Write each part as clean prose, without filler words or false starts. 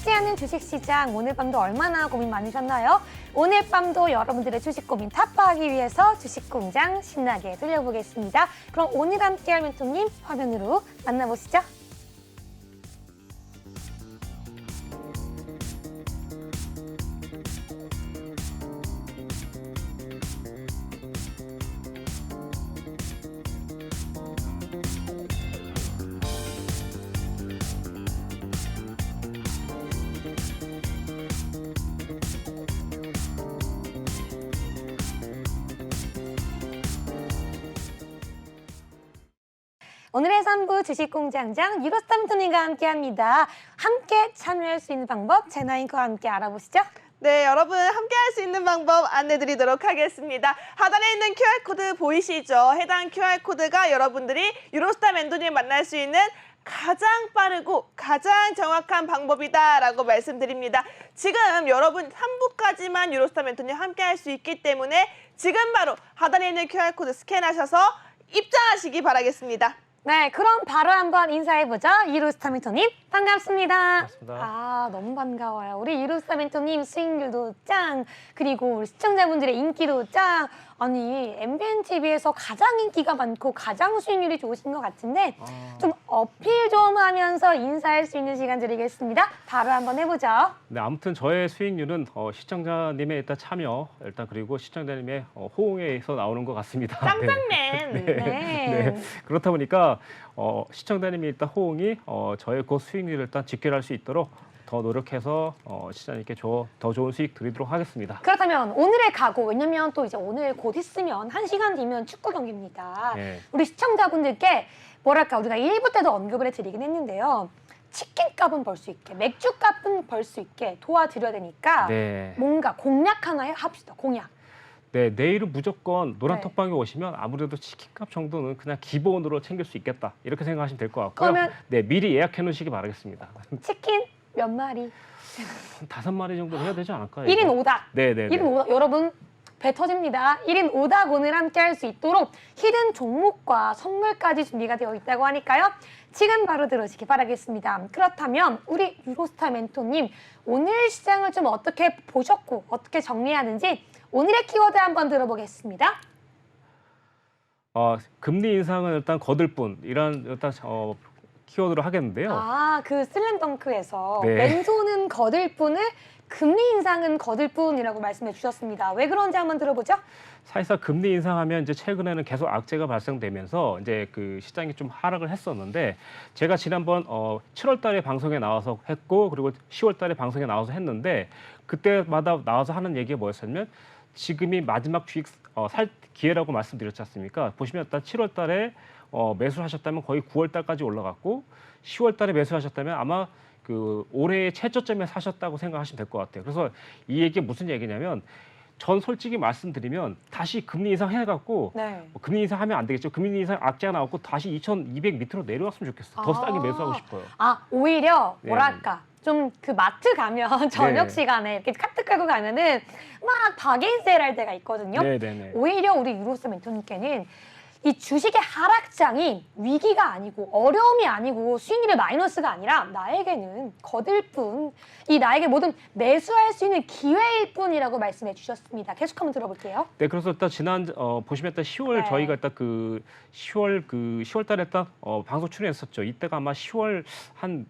쉽지 않은 주식시장, 오늘 밤도 얼마나 고민 많으셨나요? 오늘 밤도 여러분들의 주식 고민 타파하기 위해서 주식공장 신나게 돌려보겠습니다. 그럼 오늘 함께할 멘토님 화면으로 만나보시죠. 오늘의 3부 주식공장장 유로스타 멘토님과 함께합니다. 함께 참여할 수 있는 방법 제나인과 함께 알아보시죠. 네, 여러분 함께 할 수 있는 방법 안내드리도록 하겠습니다. 하단에 있는 QR코드 보이시죠? 해당 QR코드가 여러분들이 유로스타 멘토님 만날 수 있는 가장 빠르고 가장 정확한 방법이다라고 말씀드립니다. 지금 여러분 3부까지만 유로스타 멘토님 함께 할 수 있기 때문에 지금 바로 하단에 있는 QR코드 스캔하셔서 입장하시기 바라겠습니다. 네, 그럼 바로 한번 인사해보죠. 유로스타 멘토님 반갑습니다. 반갑습니다. 아, 너무 반가워요. 우리 유로스타 멘토님 수익률도 짱, 그리고 우리 시청자분들의 인기도 짱. 아니, MBN TV에서 가장 인기가 많고 가장 수익률이 좋으신 것 같은데 좀 어필 좀 하면서 인사할 수 있는 시간 드리겠습니다. 바로 한번 해보죠. 네, 아무튼 저의 수익률은 시청자님의 일단 참여, 일단 그리고 시청자님의 호응에서 나오는 것 같습니다. 짱짱맨. 네. 네. 그렇다 보니까 시청자님이 일단 호응이 저의 그 수익률을 일단 직결할 수 있도록 더 노력해서 시청자님께 더 좋은 수익 드리도록 하겠습니다. 그렇다면 오늘의 각오, 왜냐면 또 이제 오늘 곧 있으면 1시간 뒤면 축구 경기입니다. 네. 우리 시청자분들께 뭐랄까 우리가 1부 때도 언급을 해드리긴 했는데요. 치킨 값은 벌 수 있게, 맥주 값은 벌 수 있게 도와드려야 되니까 네. 뭔가 공약 하나 합시다. 공약. 네, 내일은 무조건 노란 네. 톡방에 오시면 아무래도 치킨값 정도는 그냥 기본으로 챙길 수 있겠다. 이렇게 생각하시면 될 것 같고요. 그러면 네, 미리 예약해 놓으시기 바라겠습니다. 치킨 몇 마리? 한 5마리 정도 해야 되지 않을까요? 1인 5닭. 네네. 1인 5닭. 여러분 배 터집니다. 1인 5닭 오늘 함께 할 수 있도록 히든 종목과 선물까지 준비가 되어 있다고 하니까요. 지금 바로 들어오시기 바라겠습니다. 그렇다면 우리 유로스타 멘토님 오늘 시장을 좀 어떻게 보셨고 어떻게 정리하는지 오늘의 키워드 한번 들어보겠습니다. 금리 인상은 일단 거들 뿐 이런 일단 키워드로 하겠는데요. 아, 그 슬램덩크에서 네. 왼손은 거들 뿐을 금리 인상은 거들 뿐이라고 말씀해 주셨습니다. 왜 그런지 한번 들어보죠. 사실상 금리 인상하면 이제 최근에는 계속 악재가 발생되면서 이제 그 시장이 좀 하락을 했었는데 제가 지난번 7월달에 방송에 나와서 했고 그리고 10월달에 방송에 나와서 했는데 그때마다 나와서 하는 얘기가 뭐였냐면 지금이 마지막 주식 살 기회라고 말씀드렸지 않습니까? 보시면 일단 7월달에 매수를 하셨다면 거의 9월달까지 올라갔고 10월달에 매수하셨다면 아마 그 올해의 최저점에 사셨다고 생각하시면 될 것 같아요. 그래서 이 얘기가 무슨 얘기냐면 전 솔직히 말씀드리면 다시 금리 인상 해갖고 네. 금리 인상하면 안 되겠죠. 금리 인상 악재가 나왔고 다시 2,200 밑으로 내려왔으면 좋겠어요. 더 싸게 매수하고 싶어요. 아, 오히려 네. 뭐랄까 좀 그 마트 가면 저녁 네. 시간에 이렇게 카트 깔고 가면은 막 바게인 세일 할 때가 있거든요. 네네네. 오히려 우리 유로스 멘토님께는 이 주식의 하락장이 위기가 아니고 어려움이 아니고 수익률의 마이너스가 아니라 나에게는 거들 뿐, 이 나에게 모든 매수할 수 있는 기회일 뿐이라고 말씀해 주셨습니다. 계속 한번 들어볼게요. 네, 그래서 일단 보시면 일단 10월 네. 저희가 일단 10월달에 일단 방송 출연했었죠. 이때가 아마 10월 한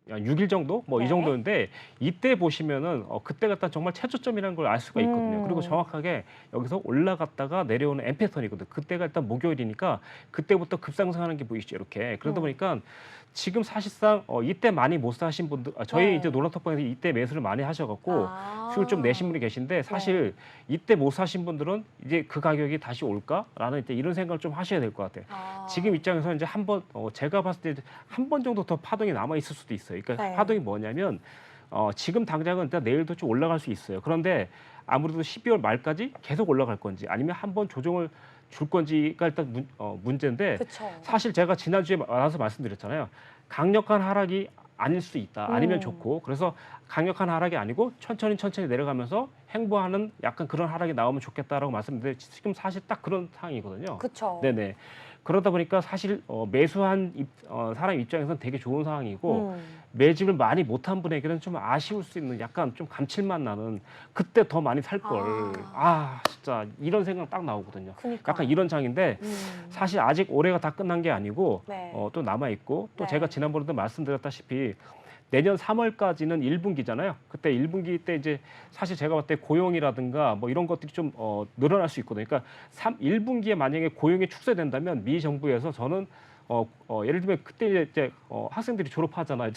6일 정도 뭐 이 네. 정도인데 이때 보시면은 그때가 딱 정말 최저점이라는 걸 알 수가 있거든요. 그리고 정확하게 여기서 올라갔다가 내려오는 M 패턴이거든요. 그때가 일단 목요일이니까 그때부터 급상승하는 게 보이시죠, 이렇게. 그러다 보니까 지금 사실상 이때 많이 못 사신 분들, 저희 네. 이제 노란톡방에서 이때 매수를 많이 하셔갖고 수익을 좀 내신 분이 계신데 사실 이때 못 사신 분들은 이제 그 가격이 다시 올까라는 이제 이런 생각을 좀 하셔야 될 것 같아요. 지금 입장에서 이제 한번 제가 봤을 때 한 번 정도 더 파동이 남아 있을 수도 있어요. 그러니까 네. 파동이 뭐냐면 지금 당장은 일단 내일도 좀 올라갈 수 있어요. 그런데 아무래도 12월 말까지 계속 올라갈 건지 아니면 한번 조정을 줄 건지가 일단 문제인데 그쵸. 사실 제가 지난주에 나와서 말씀드렸잖아요. 강력한 하락이 아닐 수 있다. 아니면 좋고. 그래서 강력한 하락이 아니고 천천히 내려가면서 행보하는 약간 그런 하락이 나오면 좋겠다라고 말씀드렸는데 지금 사실 딱 그런 상황이거든요. 그쵸. 네네. 그러다 보니까 사실 매수한 사람 입장에서는 되게 좋은 상황이고 매집을 많이 못한 분에게는 좀 아쉬울 수 있는 약간 좀 감칠맛 나는 그때 더 많이 살 걸. 진짜 이런 생각 딱 나오거든요. 그러니까. 약간 이런 장인데 사실 아직 올해가 다 끝난 게 아니고 네. 또 남아 있고 또 네. 제가 지난번에도 말씀드렸다시피 내년 3월까지는 1분기잖아요. 그때 1분기 때 이제 사실 제가 봤을 때 고용이라든가 뭐 이런 것들이 좀 늘어날 수 있거든요. 그러니까 1분기에 만약에 고용이 축소된다면 미 정부에서 저는 예를 들면 그때 이제 학생들이 졸업하잖아요.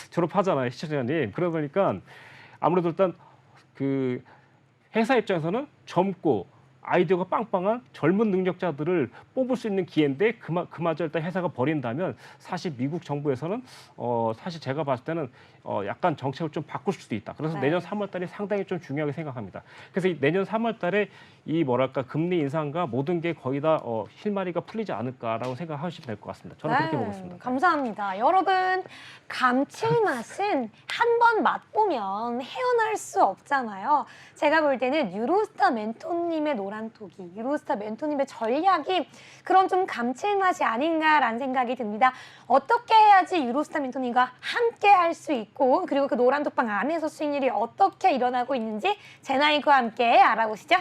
졸업하잖아요, 시청자님. 그러다 보니까 아무래도 일단 그 회사 입장에서는 젊고 아이디어가 빵빵한 젊은 능력자들을 뽑을 수 있는 기회인데 그마저 일단 회사가 버린다면 사실 미국 정부에서는 사실 제가 봤을 때는 약간 정책을 좀 바꿀 수도 있다. 그래서 네. 내년 3월달이 상당히 좀 중요하게 생각합니다. 그래서 이 내년 3월달에 이 뭐랄까 금리 인상과 모든 게 거의 다 실마리가 풀리지 않을까라고 생각하시면 될 것 같습니다. 저는 그렇게 보고 있습니다. 감사합니다. 여러분, 감칠맛은 한 번 맛보면 헤어날 수 없잖아요. 제가 볼 때는 유로스타 멘토님의 노란톡이, 유로스타 멘토님의 전략이 그런 좀 감칠맛이 아닌가라는 생각이 듭니다. 어떻게 해야지 유로스타 멘토님과 함께 할 수 있고, 그리고 그 노란톡방 안에서 수익률이 어떻게 일어나고 있는지 제나이과 함께 알아보시죠.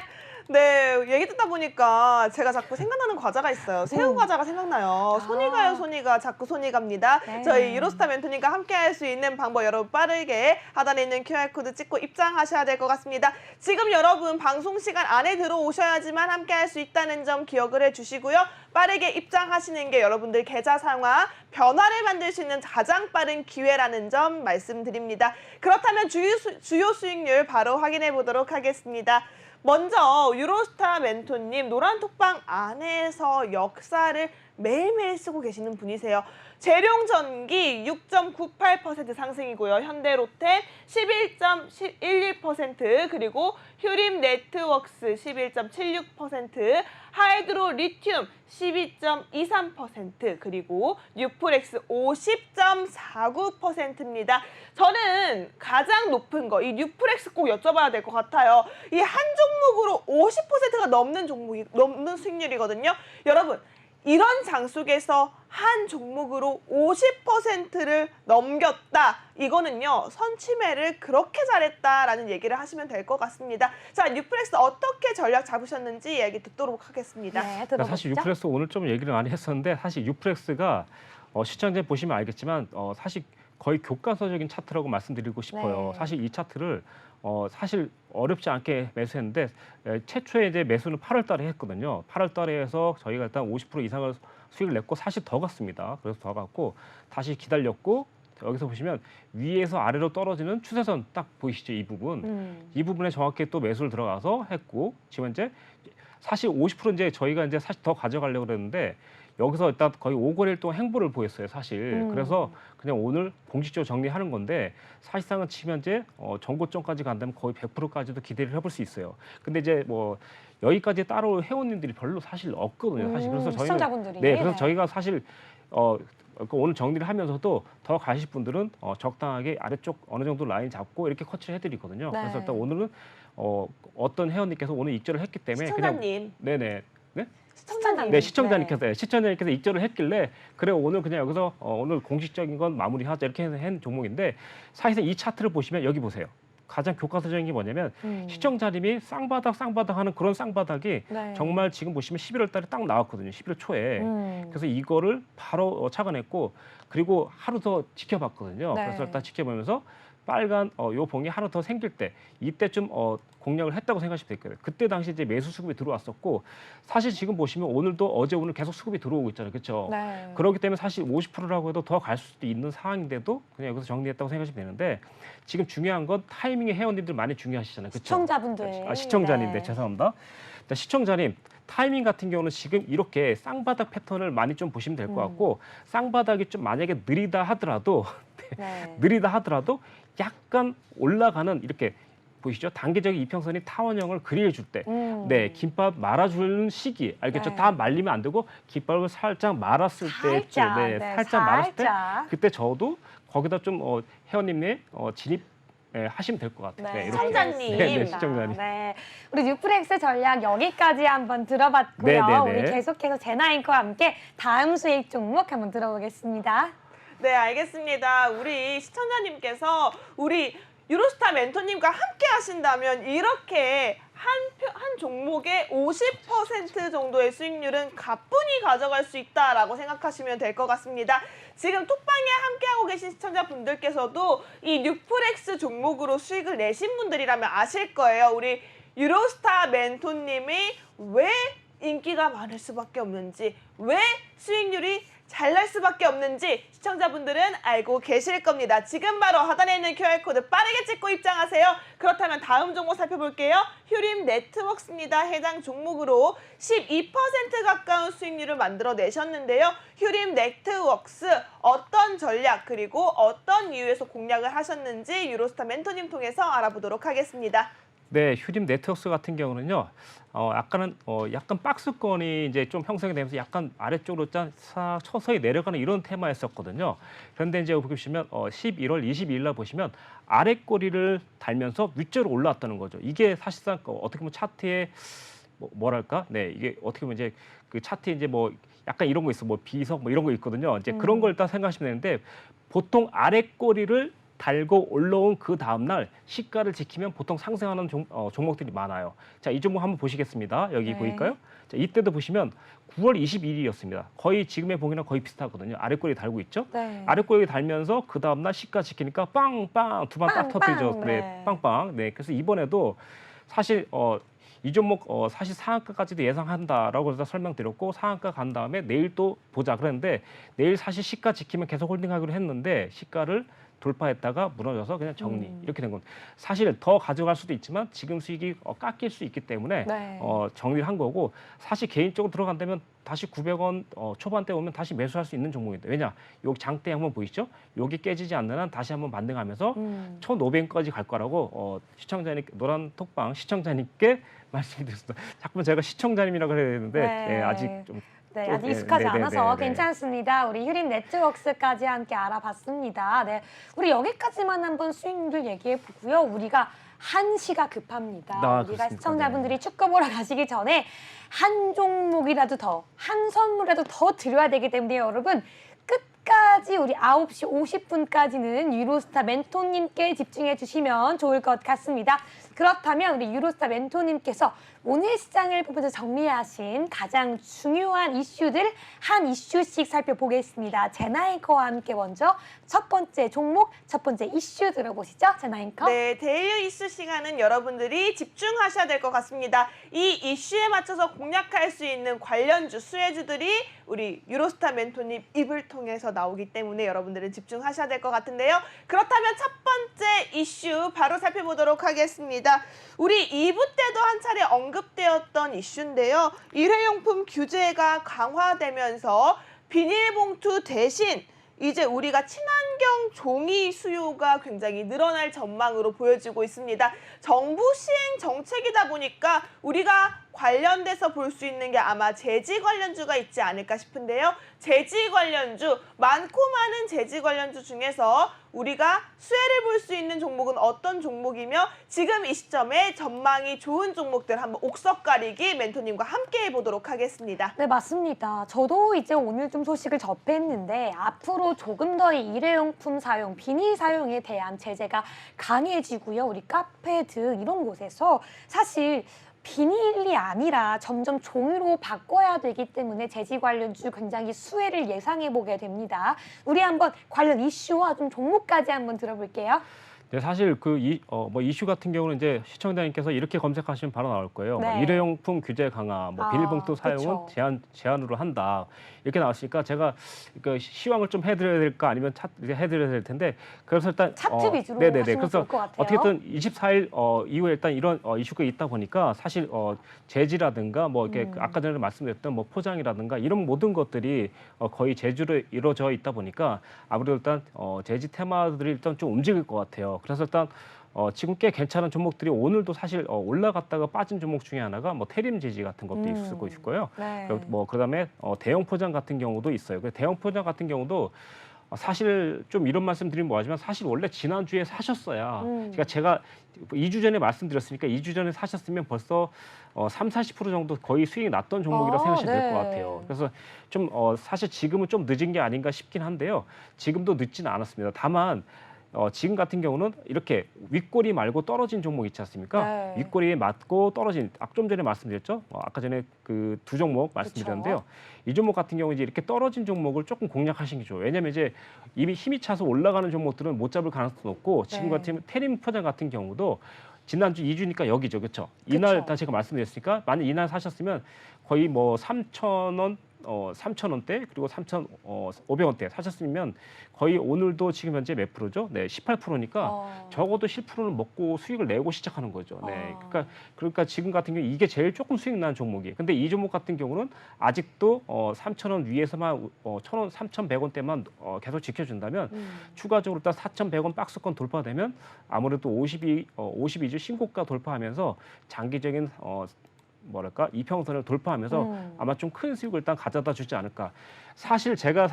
네, 얘기 듣다 보니까 제가 자꾸 생각나는 과자가 있어요. 새우 과자가 생각나요. 손이 가요, 손이 가. 자꾸 손이 갑니다. 네. 저희 유로스타 멘토님과 함께 할 수 있는 방법 여러분 빠르게 하단에 있는 QR코드 찍고 입장하셔야 될 것 같습니다. 지금 여러분 방송 시간 안에 들어오셔야지만 함께 할 수 있다는 점 기억을 해주시고요. 빠르게 입장하시는 게 여러분들 계좌 상황 변화를 만들 수 있는 가장 빠른 기회라는 점 말씀드립니다. 그렇다면 주요 수익률 바로 확인해 보도록 하겠습니다. 먼저 유로스타 멘토님 노란톡방 안에서 역사를 매일매일 쓰고 계시는 분이세요. 재룡전기 6.98% 상승이고요. 현대로템 11.11% 그리고 휴림네트웍스 11.76% 하이드로 리튬 12.23% 그리고 뉴프렉스 50.49%입니다. 저는 가장 높은 거 이 뉴프렉스 꼭 여쭤봐야 될 것 같아요. 이 한 종목으로 50%가 넘는 수익률이거든요. 여러분 이런 장 속에서 한 종목으로 50%를 넘겼다. 이거는요. 선취매를 그렇게 잘했다라는 얘기를 하시면 될 것 같습니다. 자, 뉴프렉스 어떻게 전략 잡으셨는지 얘기 듣도록 하겠습니다. 네, 그러니까 들어보시죠. 사실 유프렉스 오늘 좀 얘기를 많이 했었는데 사실 유프렉스가 시청자 보시면 알겠지만 사실 거의 교과서적인 차트라고 말씀드리고 싶어요. 네. 사실 이 차트를 사실 어렵지 않게 매수했는데 최초에 이제 매수는 8월달에 했거든요. 8월달에 해서 저희가 일단 50% 이상을 수익을 냈고 사실 더 갔습니다. 그래서 더 갔고 다시 기다렸고 여기서 보시면 위에서 아래로 떨어지는 추세선 딱 보이시죠? 이 부분. 이 부분에 정확히 또 매수를 들어가서 했고 지금 이제 사실 50% 이제 저희가 이제 사실 더 가져가려고 그랬는데 여기서 일단 거의 5거래일 동안 행보를 보였어요, 사실. 그래서 그냥 오늘 공식적으로 정리하는 건데 사실상은 치면 이제 전고점까지 간다면 거의 100%까지도 기대를 해볼 수 있어요. 근데 이제 뭐 여기까지 따로 회원님들이 별로 사실 없거든요, 사실. 그래서 저희는 시청자분들이. 네, 그래서 저희가 사실 오늘 정리를 하면서도 더 가실 분들은 적당하게 아래쪽 어느 정도 라인 잡고 이렇게 커치를 해드리거든요. 네. 그래서 일단 오늘은 어떤 회원님께서 오늘 입절을 했기 때문에 시청자님. 그냥 네네. 네? 시청자님. 네, 시청자님께서 입절을 했길래 그래 오늘 그냥 여기서 오늘 공식적인 건 마무리하자 이렇게 한 종목인데 사실상 이 차트를 보시면 여기 보세요. 가장 교과서적인 게 뭐냐면 시청자님이 쌍바닥 하는 그런 쌍바닥이 네. 정말 지금 보시면 11월 달에 딱 나왔거든요. 11월 초에. 그래서 이거를 바로 착안했고 그리고 하루 더 지켜봤거든요. 네. 그래서 일단 지켜보면서 빨간 요 봉이 하나 더 생길 때 이때쯤 공략을 했다고 생각하시면 될 거예요. 그때 당시 이제 매수 수급이 들어왔었고 사실 지금 보시면 오늘도 어제 오늘 계속 수급이 들어오고 있잖아요. 그렇죠? 네. 그렇기 때문에 사실 50%라고 해도 더 갈 수도 있는 상황인데도 그냥 여기서 정리했다고 생각하시면 되는데 지금 중요한 건 타이밍에 회원님들 많이 중요하시잖아요. 그렇죠? 시청자분들. 시청자님들 네. 죄송합니다. 시청자님 타이밍 같은 경우는 지금 이렇게 쌍바닥 패턴을 많이 좀 보시면 될 것 같고 쌍바닥이 좀 만약에 느리다 하더라도 약간 올라가는 이렇게 보이시죠? 단계적인 이평선이 타원형을 그려줄 때, 네 김밥 말아주는 시기 알겠죠? 네. 다 말리면 안 되고 김밥을 살짝 말았을 때쯤, 살짝 말았을 때 그때 저도 거기다 좀 회원님의 진입 하시면 될 것 같아요. 네, 이렇게. 시청자님. 네, 시청자님. 네, 우리 뉴프렉스 전략 여기까지 한번 들어봤고요. 네, 네, 네. 우리 계속해서 제나잉크와 함께 다음 수익 종목 한번 들어보겠습니다. 네, 알겠습니다. 우리 시청자님께서 우리 유로스타 멘토님과 함께 하신다면 이렇게 한 종목의 50% 정도의 수익률은 가뿐히 가져갈 수 있다라고 생각하시면 될 것 같습니다. 지금 톡방에 함께하고 계신 시청자분들께서도 이 뉴프렉스 종목으로 수익을 내신 분들이라면 아실 거예요. 우리 유로스타 멘토님이 왜 인기가 많을 수밖에 없는지, 왜 수익률이 잘 날 수밖에 없는지 시청자분들은 알고 계실 겁니다. 지금 바로 하단에 있는 QR코드 빠르게 찍고 입장하세요. 그렇다면 다음 종목 살펴볼게요. 휴림 네트워크스입니다. 해당 종목으로 12% 가까운 수익률을 만들어내셨는데요. 휴림 네트워크스 어떤 전략 그리고 어떤 이유에서 공략을 하셨는지 유로스타 멘토님 통해서 알아보도록 하겠습니다. 네, 휴림 네트워크스 같은 경우는요, 약간 박스권이 이제 좀 형성이 되면서 약간 아래쪽으로 싹 서서히 내려가는 이런 테마였었거든요. 그런데 이제 여기 보시면 11월 22일 날 보시면 아래 꼬리를 달면서 윗줄로 올라왔다는 거죠. 이게 사실상 어떻게 보면 차트의 뭐랄까, 네, 이게 어떻게 보면 이제 그 차트에 이제 뭐 약간 이런 거 있어, 뭐 비석 뭐 이런 거 있거든요. 이제 그런 걸 일단 생각하시면 되는데 보통 아래 꼬리를 달고 올라온 그 다음날 시가를 지키면 보통 상승하는 종목들이 많아요. 자, 이 종목 한번 보시겠습니다. 여기 네. 보일까요? 자, 이때도 보시면 9월 22일이었습니다. 거의 지금의 봉이랑 거의 비슷하거든요. 아래꼬리 달고 있죠? 네. 아래꼬리 달면서 그 다음날 시가 지키니까 빵빵 두 번 딱 빵빵, 터뜨리죠. 네. 네, 빵빵. 네, 그래서 이번에도 사실 이 종목 사실 상한가까지도 예상한다라고 해서 설명드렸고 상한가 간 다음에 내일 또 보자 그랬는데 내일 사실 시가 지키면 계속 홀딩하기로 했는데 시가를 돌파했다가 무너져서 그냥 정리 이렇게 된 겁니다. 사실 더 가져갈 수도 있지만 지금 수익이 깎일 수 있기 때문에 네. 정리를 한 거고 사실 개인적으로 들어간다면 다시 900원 초반대 오면 다시 매수할 수 있는 종목인데 왜냐? 여기 장대 한번 보이시죠? 여기 깨지지 않는 한 다시 한번 반등하면서 1,500원까지 갈 거라고 시청자님 노란 톡방 시청자님께 말씀드렸습니다. 자꾸만 제가 시청자님이라고 해야 되는데 네. 아직 좀 네, 아직 네, 익숙하지 네, 네, 않아서 네, 네. 괜찮습니다. 우리 휴림 네트워크스까지 함께 알아봤습니다. 네, 우리 여기까지만 한번 수익률 얘기해 보고요. 우리가 1시가 급합니다. 우리가 그렇습니까? 시청자분들이 축구 보러 가시기 전에 한 종목이라도 더, 한 선물이라도 더 드려야 되기 때문에 여러분 끝까지 우리 9시 50분까지는 유로스타 멘토님께 집중해 주시면 좋을 것 같습니다. 그렇다면 우리 유로스타 멘토님께서 오늘 시장을 보면서 정리하신 가장 중요한 이슈들 한 이슈씩 살펴보겠습니다. 제나잉커와 함께 먼저 첫 번째 종목, 첫 번째 이슈 들어보시죠. 제나잉커. 네, 데일리 이슈 시간은 여러분들이 집중하셔야 될 것 같습니다. 이 이슈에 맞춰서 공략할 수 있는 관련주, 수혜주들이 우리 유로스타 멘토님 입을 통해서 나오기 때문에 여러분들은 집중하셔야 될 것 같은데요. 그렇다면 첫 번째 이슈 바로 살펴보도록 하겠습니다. 우리 2부 때도 한 차례 언급되었던 이슈인데요. 일회용품 규제가 강화되면서 비닐봉투 대신 이제 우리가 친환경 종이 수요가 굉장히 늘어날 전망으로 보여지고 있습니다. 정부 시행 정책이다 보니까 우리가 관련돼서 볼 수 있는 게 아마 제지 관련주가 있지 않을까 싶은데요. 제지 관련주, 많고 많은 제지 관련주 중에서 우리가 수혜를 볼 수 있는 종목은 어떤 종목이며 지금 이 시점에 전망이 좋은 종목들 한번 옥석 가리기 멘토님과 함께 해보도록 하겠습니다. 네, 맞습니다. 저도 이제 오늘 좀 소식을 접했는데 앞으로 조금 더 이 일회용품 사용, 비닐 사용에 대한 제재가 강해지고요. 우리 카페 등 이런 곳에서 사실 비닐이 아니라 점점 종이로 바꿔야 되기 때문에 제지 관련주 굉장히 수혜를 예상해 보게 됩니다. 우리 한번 관련 이슈와 좀 종목까지 한번 들어볼게요. 네, 사실 뭐 이슈 같은 경우는 이제 시청자님께서 이렇게 검색하시면 바로 나올 거예요. 네. 뭐 일회용품 규제 강화, 뭐 비닐봉투 사용은 그쵸. 제한으로 한다. 이렇게 나왔으니까 제가 시황을 좀 해드려야 될까 아니면 해드려야 될 텐데 그래서 일단 차트 위주로 네네네. 하시면 그래서 좋을 것 같아요. 어떻게든 24일 이후에 일단 이런 이슈가 있다 보니까 사실 제지라든가 뭐 이렇게 아까 전에 말씀드렸던 뭐 포장이라든가 이런 모든 것들이 거의 제주로 이루어져 있다 보니까 아무래도 일단 제지 테마들이 일단 좀 움직일 것 같아요. 그래서 일단 지금 꽤 괜찮은 종목들이 오늘도 사실 올라갔다가 빠진 종목 중에 하나가 뭐 테림 제지 같은 것도 있을 거 있고요. 네. 뭐 그다음에 대형 포장 같은 경우도 있어요. 그 대형 포장 같은 경우도 사실 좀 이런 말씀 드리면 뭐하지만 사실 원래 지난주에 사셨어야 그러니까 제가 2주 전에 말씀드렸으니까 2주 전에 사셨으면 벌써 30~40% 정도 거의 수익이 났던 종목이라고 생각하시면 될 것 네. 같아요. 그래서 좀 사실 지금은 좀 늦은 게 아닌가 싶긴 한데요. 지금도 늦지는 않았습니다. 다만 지금 같은 경우는 이렇게 윗꼬리 말고 떨어진 종목 있지 않습니까? 네. 윗꼬리에 맞고 떨어진 좀 전에 말씀드렸죠. 아까 전에 그 두 종목 말씀드렸는데요. 이 종목 같은 경우 이제 이렇게 떨어진 종목을 조금 공략하시는 게 좋아요. 왜냐하면 이제 이미 힘이 차서 올라가는 종목들은 못 잡을 가능성이 높고 지금 네. 같은 테림 포장 같은 경우도 지난주 2주니까 여기죠, 그렇죠? 이날 그쵸. 다 제가 말씀드렸으니까 만약 이날 사셨으면 거의 뭐 3,000원 3,000원대 그리고 3,500원대 사셨으면 거의 오늘도 지금 현재 몇 프로죠? 네, 18%니까 적어도 10%는 먹고 수익을 내고 시작하는 거죠. 네, 그러니까 지금 같은 경우 이게 제일 조금 수익 나는 종목이에요. 근데 이 종목 같은 경우는 아직도 3,000원 위에서만 1,000원, 3,100원대만 계속 지켜준다면 추가적으로 딱 4,100원 박스권 돌파되면 아무래도 52주 신고가 돌파하면서 장기적인 뭐랄까 이평선을 돌파하면서 아마 좀 큰 수익을 일단 가져다 주지 않을까. 제가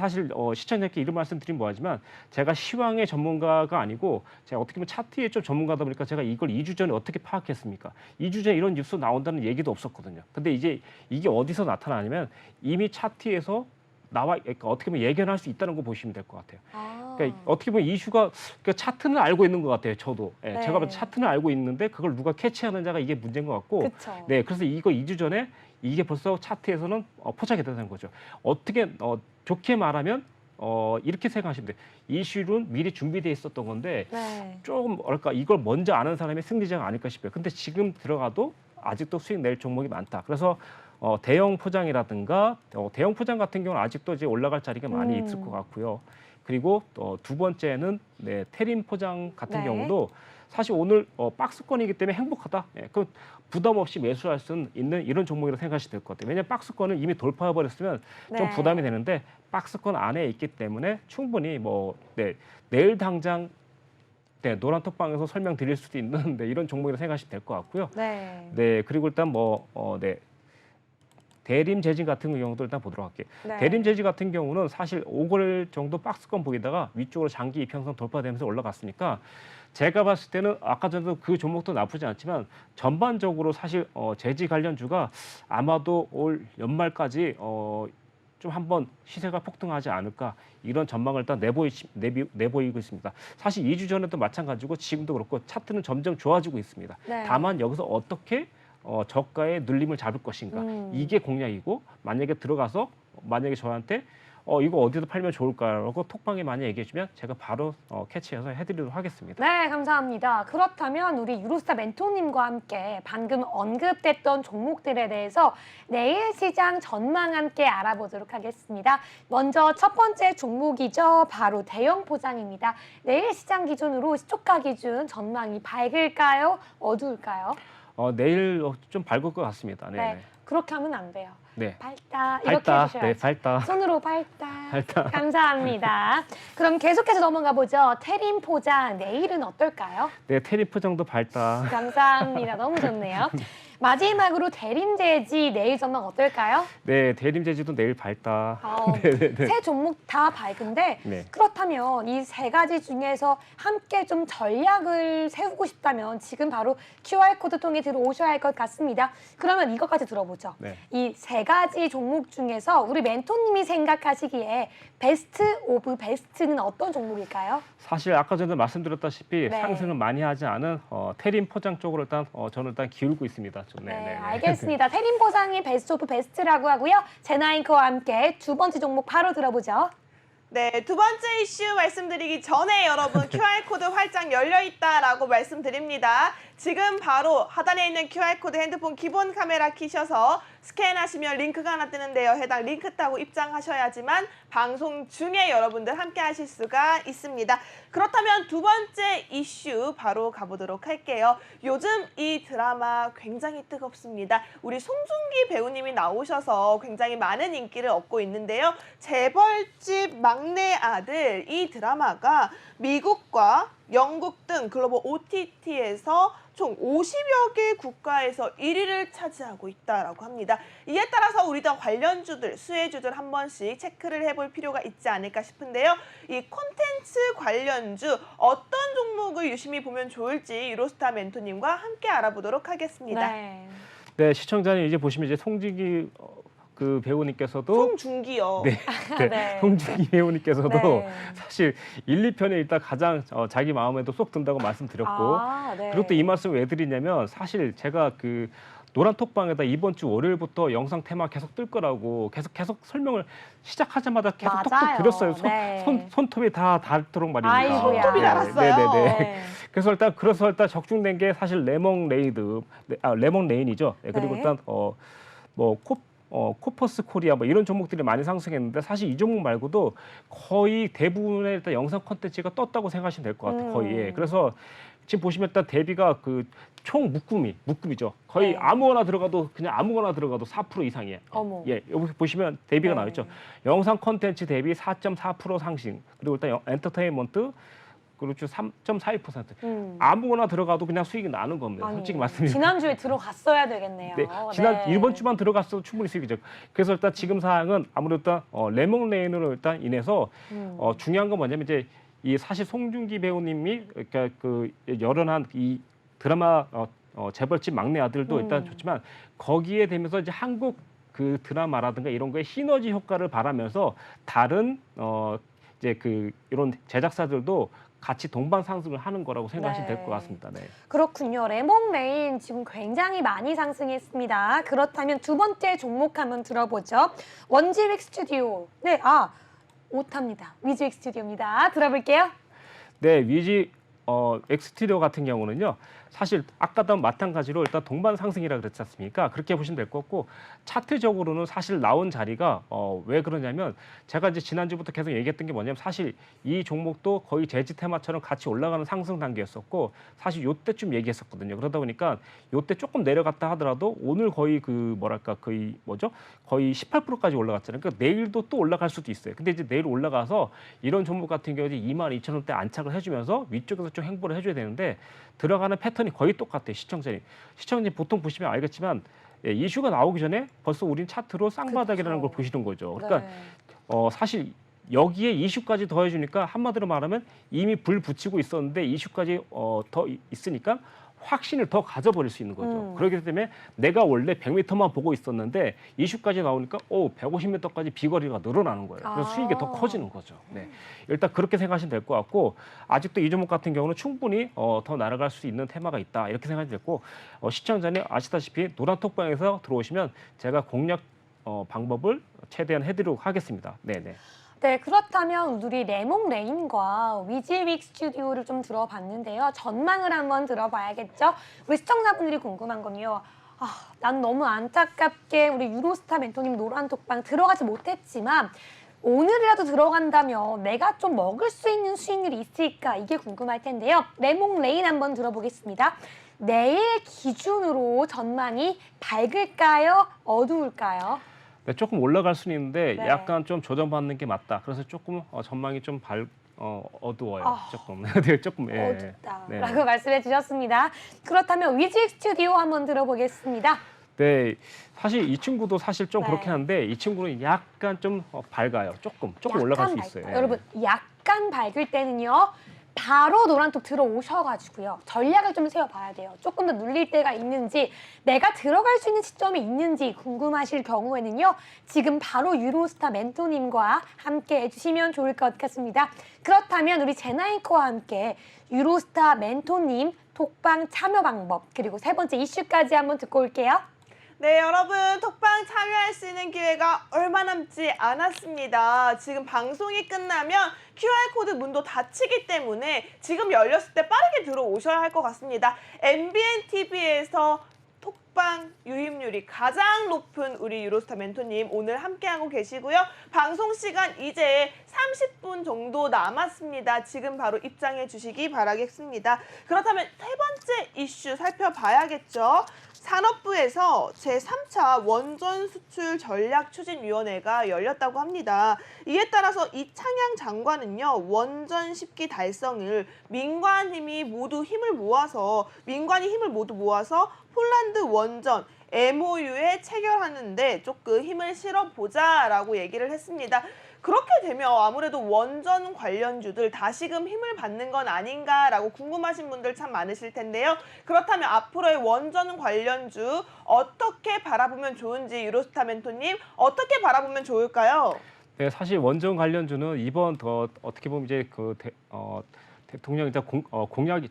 시청자께 이런 말씀드리면 뭐하지만 제가 시황의 전문가가 아니고 제가 어떻게 보면 차트의 좀 전문가다 보니까 제가 이걸 2주 전에 어떻게 파악했습니까? 2주 전에 이런 뉴스 나온다는 얘기도 없었거든요. 근데 이제 이게 어디서 나타나냐면 이미 차트에서 그러니까 어떻게 보면 예견할 수 있다는 거 보시면 될 것 같아요. 그러니까 어떻게 보면 이슈가 그러니까 차트는 알고 있는 것 같아요. 저도 네. 제가 봐도 차트는 알고 있는데 그걸 누가 캐치하느냐가 이게 문제인 것 같고. 그쵸. 네, 그래서 이거 2주 전에 이게 벌써 차트에서는 포착이 되는 거죠. 어떻게 좋게 말하면 이렇게 생각하시면 돼요. 이슈는 미리 준비돼 있었던 건데 네. 좀 뭐랄까 이걸 먼저 아는 사람이 승리자가 아닐까 싶어요. 근데 지금 들어가도 아직도 수익 낼 종목이 많다. 그래서 대형 포장이라든가 대형 포장 같은 경우는 아직도 이제 올라갈 자리가 많이 있을 것 같고요. 그리고 두 번째는 테림 포장 같은 네. 경우도 사실 오늘 박스권이기 때문에 행복하다. 그 부담 없이 매수할 수 있는 이런 종목이라고 생각하시면 될 것 같아요. 왜냐하면 박스권을 이미 돌파해 버렸으면 좀 네. 부담이 되는데 박스권 안에 있기 때문에 충분히 내일 당장 노란 톡방에서 설명드릴 수도 있는 이런 종목이라고 생각하시면 될 것 같고요. 네. 네, 그리고 일단 대림 재질 같은 경우도 일단 보도록 할게요. 네. 대림 재질 같은 경우는 사실 5골 정도 박스권 보이다가 위쪽으로 장기 이평선 돌파되면서 올라갔으니까 제가 봤을 때는 아까 전에도 그 종목도 나쁘지 않지만 전반적으로 사실 재질 관련주가 아마도 올 연말까지 좀 한번 시세가 폭등하지 않을까 이런 전망을 일단 내보이고 있습니다. 사실 2주 전에도 마찬가지고 지금도 그렇고 차트는 점점 좋아지고 있습니다. 네. 다만 여기서 어떻게 저가의 눌림을 잡을 것인가 이게 공략이고 만약에 저한테 이거 어디서 팔면 좋을까라고 톡방에 많이 얘기해 주면 제가 바로 캐치해서 해드리도록 하겠습니다. 네, 감사합니다. 그렇다면 우리 유로스타 멘토님과 함께 방금 언급됐던 종목들에 대해서 내일 시장 전망 함께 알아보도록 하겠습니다. 먼저 첫 번째 종목이죠. 바로 대형 포장입니다. 내일 시장 기준으로 시초가 기준 전망이 밝을까요? 어두울까요? 내일 좀 밝을 것 같습니다. 네. 네, 그렇게 하면 안 돼요. 네. 밝다 이렇게 밝다. 해주셔야죠. 네, 밝다. 손으로 밝다. 밝다. 감사합니다. 그럼 계속해서 넘어가 보죠. 테림 포장 내일은 어떨까요? 네, 테리 포장도 밝다. 감사합니다. 너무 좋네요. 마지막으로 대림재지 내일 전망 어떨까요? 네, 대림 재질도 내일 밝다. 세 종목 다 밝은데 네. 그렇다면 이 세 가지 중에서 함께 좀 전략을 세우고 싶다면 지금 바로 QR코드 통해 들어오셔야 할 것 같습니다. 그러면 이것까지 들어보죠. 네. 이 세 가지 종목 중에서 우리 멘토님이 생각하시기에 베스트 오브 베스트는 어떤 종목일까요? 사실 아까 전에 말씀드렸다시피 네. 상승을 많이 하지 않은 테림 포장 쪽으로 일단 저는 일단 기울고 있습니다. 좀. 네, 알겠습니다. 테림 포장이 베스트 오브 베스트라고 하고요. 제나잉크와 함께 두 번째 종목 바로 들어보죠. 네, 두 번째 이슈 말씀드리기 전에 여러분 QR코드 활짝 열려있다라고 말씀드립니다. 지금 바로 하단에 있는 QR코드 핸드폰 기본 카메라 키셔서 스캔하시면 링크가 하나 뜨는데요. 해당 링크 따고 입장하셔야지만 방송 중에 여러분들 함께 하실 수가 있습니다. 그렇다면 두 번째 이슈 바로 가보도록 할게요. 요즘 이 드라마 굉장히 뜨겁습니다. 우리 송중기 배우님이 나오셔서 굉장히 많은 인기를 얻고 있는데요. 재벌집 막내 아들 이 드라마가 미국과 영국 등 글로벌 OTT에서 총 50여 개 국가에서 1위를 차지하고 있다라고 합니다. 이에 따라서 우리도 관련주들, 수혜주들 한 번씩 체크를 해볼 필요가 있지 않을까 싶은데요. 이 콘텐츠 관련주 어떤 종목을 유심히 보면 좋을지 유로스타 멘토님과 함께 알아보도록 하겠습니다. 네. 네, 시청자님 이제 보시면 이제 송지기 그 배우님께서도 송중기요. 네, 네. 네. 송지기 배우님께서도 네. 사실 1, 2편에 일단 가장 자기 마음에도 쏙 든다고 말씀드렸고 네. 그리고 또 이 말씀 왜 드리냐면 사실 제가 그 노란 톡방에다 이번 주 월요일부터 영상 테마 계속 뜰 거라고 계속 설명을 시작하자마자 계속 톡톡 맞아요. 드렸어요. 네. 손톱이 다 닳도록 말입니다. 아이고야. 손톱이 닳았어요? 네네네. 그래서 일단 적중된 게 사실 레몽레이드, 레몽레인이죠. 네, 그리고 네. 일단 코퍼스 코리아 뭐 이런 종목들이 많이 상승했는데 사실 이 종목 말고도 거의 대부분의 일단 영상 콘텐츠가 떴다고 생각하시면 될 것 같아요. 거의. 예. 그래서 지금 보시면 일단 대비가 그 총 묶음이죠. 거의 네. 아무거나 들어가도 4% 이상이에요. 어머. 예, 여기 보시면 대비가 네. 나와 있죠. 영상 콘텐츠 대비 4.4% 상승. 그리고 일단 엔터테인먼트 그렇죠. 3.42%. 아무거나 들어가도 그냥 수익이 나는 겁니다. 아니, 솔직히 말씀드리면. 지난주에 들어갔어야 되겠네요. 네, 지난 네. 이번 주만 들어갔어도 충분히 수익이죠. 그래서 일단 지금 사항은 아무래도 일단 레몽레인으로 일단 인해서 중요한 건 뭐냐면 이제 이 사실 송중기 배우님이 그러니까 그 열연한 이 드라마 재벌집 막내 아들도 일단 좋지만 거기에 되면서 이제 한국 그 드라마라든가 이런 거에 시너지 효과를 바라면서 다른 이제 그 이런 제작사들도 같이 동반 상승을 하는 거라고 생각하시면 될 것 같습니다. 네. 그렇군요. 레몽레인 지금 굉장히 많이 상승했습니다. 그렇다면 두 번째 종목 한번 들어보죠. 원지획 스튜디오. 네, 오타입니다. 위즈획 스튜디오입니다. 들어볼게요. 네, 엑스튜디오 같은 경우는요. 사실 아까도 마찬가지로 일단 동반 상승이라 그랬지 않습니까? 그렇게 보시면 될 것 같고 차트적으로는 사실 나온 자리가 왜 그러냐면 제가 이제 지난주부터 계속 얘기했던 게 뭐냐면 사실 이 종목도 거의 재즈 테마처럼 같이 올라가는 상승 단계였었고 사실 요때쯤 얘기했었거든요. 그러다 보니까 요때 조금 내려갔다 하더라도 오늘 거의 거의 18%까지 올라갔잖아요. 그러니까 내일도 또 올라갈 수도 있어요. 근데 이제 내일 올라가서 이런 종목 같은 경우에 22,000원대 안착을 해주면서 위쪽에서 좀 행보를 해줘야 되는데 들어가는 패턴이 거의 똑같아요. 시청자님 보통 보시면 알겠지만 이슈가 나오기 전에 벌써 우린 차트로 쌍바닥이라는 걸 보시는 거죠. 그러니까 네. 사실 여기에 이슈까지 더해주니까 한마디로 말하면 이미 불 붙이고 있었는데 이슈까지 더 있으니까 확신을 더 가져버릴 수 있는 거죠. 그렇기 때문에 내가 원래 100m만 보고 있었는데 이슈까지 나오니까 150m까지 비거리가 늘어나는 거예요. 그래서 수익이 더 커지는 거죠. 네. 일단 그렇게 생각하시면 될 것 같고 아직도 이 종목 같은 경우는 충분히 더 날아갈 수 있는 테마가 있다. 이렇게 생각하시면 됐고 시청자님 아시다시피 노란 톡방에서 들어오시면 제가 공략 방법을 최대한 해드리도록 하겠습니다. 네네. 네, 그렇다면 우리 레몽레인과 위즈윅 스튜디오를 좀 들어봤는데요. 전망을 한번 들어봐야겠죠. 우리 시청자분들이 궁금한 건요. 난 너무 안타깝게 우리 유로스타 멘토님 노란톡방 들어가지 못했지만 오늘이라도 들어간다면 내가 좀 먹을 수 있는 수익률이 있을까? 이게 궁금할 텐데요. 레몽레인 한번 들어보겠습니다. 내일 기준으로 전망이 밝을까요? 어두울까요? 네, 조금 올라갈 수는 있는데 네. 약간 좀 조정받는 게 맞다. 그래서 조금 전망이 좀 어두워요. 조금. 네, 조금. 예. 어둡다라고 네. 말씀해 주셨습니다. 그렇다면 위즈윅 스튜디오 한번 들어보겠습니다. 네, 사실 이 친구도 사실 좀 네. 그렇긴 한데 이 친구는 약간 좀 밝아요. 조금 올라갈 수 있어요. 예. 여러분, 약간 밝을 때는요. 바로 노란톡 들어오셔가지고요. 전략을 좀 세워봐야 돼요. 조금 더 눌릴 때가 있는지 내가 들어갈 수 있는 시점이 있는지 궁금하실 경우에는요. 지금 바로 유로스타 멘토님과 함께 해주시면 좋을 것 같습니다. 그렇다면 우리 제나잉커와 함께 유로스타 멘토님 톡방 참여 방법 그리고 세 번째 이슈까지 한번 듣고 올게요. 네, 여러분 톡방 참여할 수 있는 기회가 얼마 남지 않았습니다. 지금 방송이 끝나면 QR코드 문도 닫히기 때문에 지금 열렸을 때 빠르게 들어오셔야 할 것 같습니다. MBN TV에서 톡방 유입률이 가장 높은 우리 유로스타 멘토님 오늘 함께하고 계시고요. 방송 시간 이제 30분 정도 남았습니다. 지금 바로 입장해 주시기 바라겠습니다. 그렇다면 세 번째 이슈 살펴봐야겠죠. 산업부에서 제3차 원전 수출 전략 추진위원회가 열렸다고 합니다. 이에 따라서 이창양 장관은요, 원전 10기 달성을 민간이 힘을 모두 모아서 폴란드 원전 MOU에 체결하는데 조금 힘을 실어보자라고 얘기를 했습니다. 그렇게 되면 아무래도 원전 관련주들 다시금 힘을 받는 건 아닌가라고 궁금하신 분들 참 많으실 텐데요. 그렇다면 앞으로의 원전 관련주 어떻게 바라보면 좋은지 유로스타 멘토님 어떻게 바라보면 좋을까요? 네, 사실 원전 관련주는 이번 어떻게 보면 이제 대통령 일단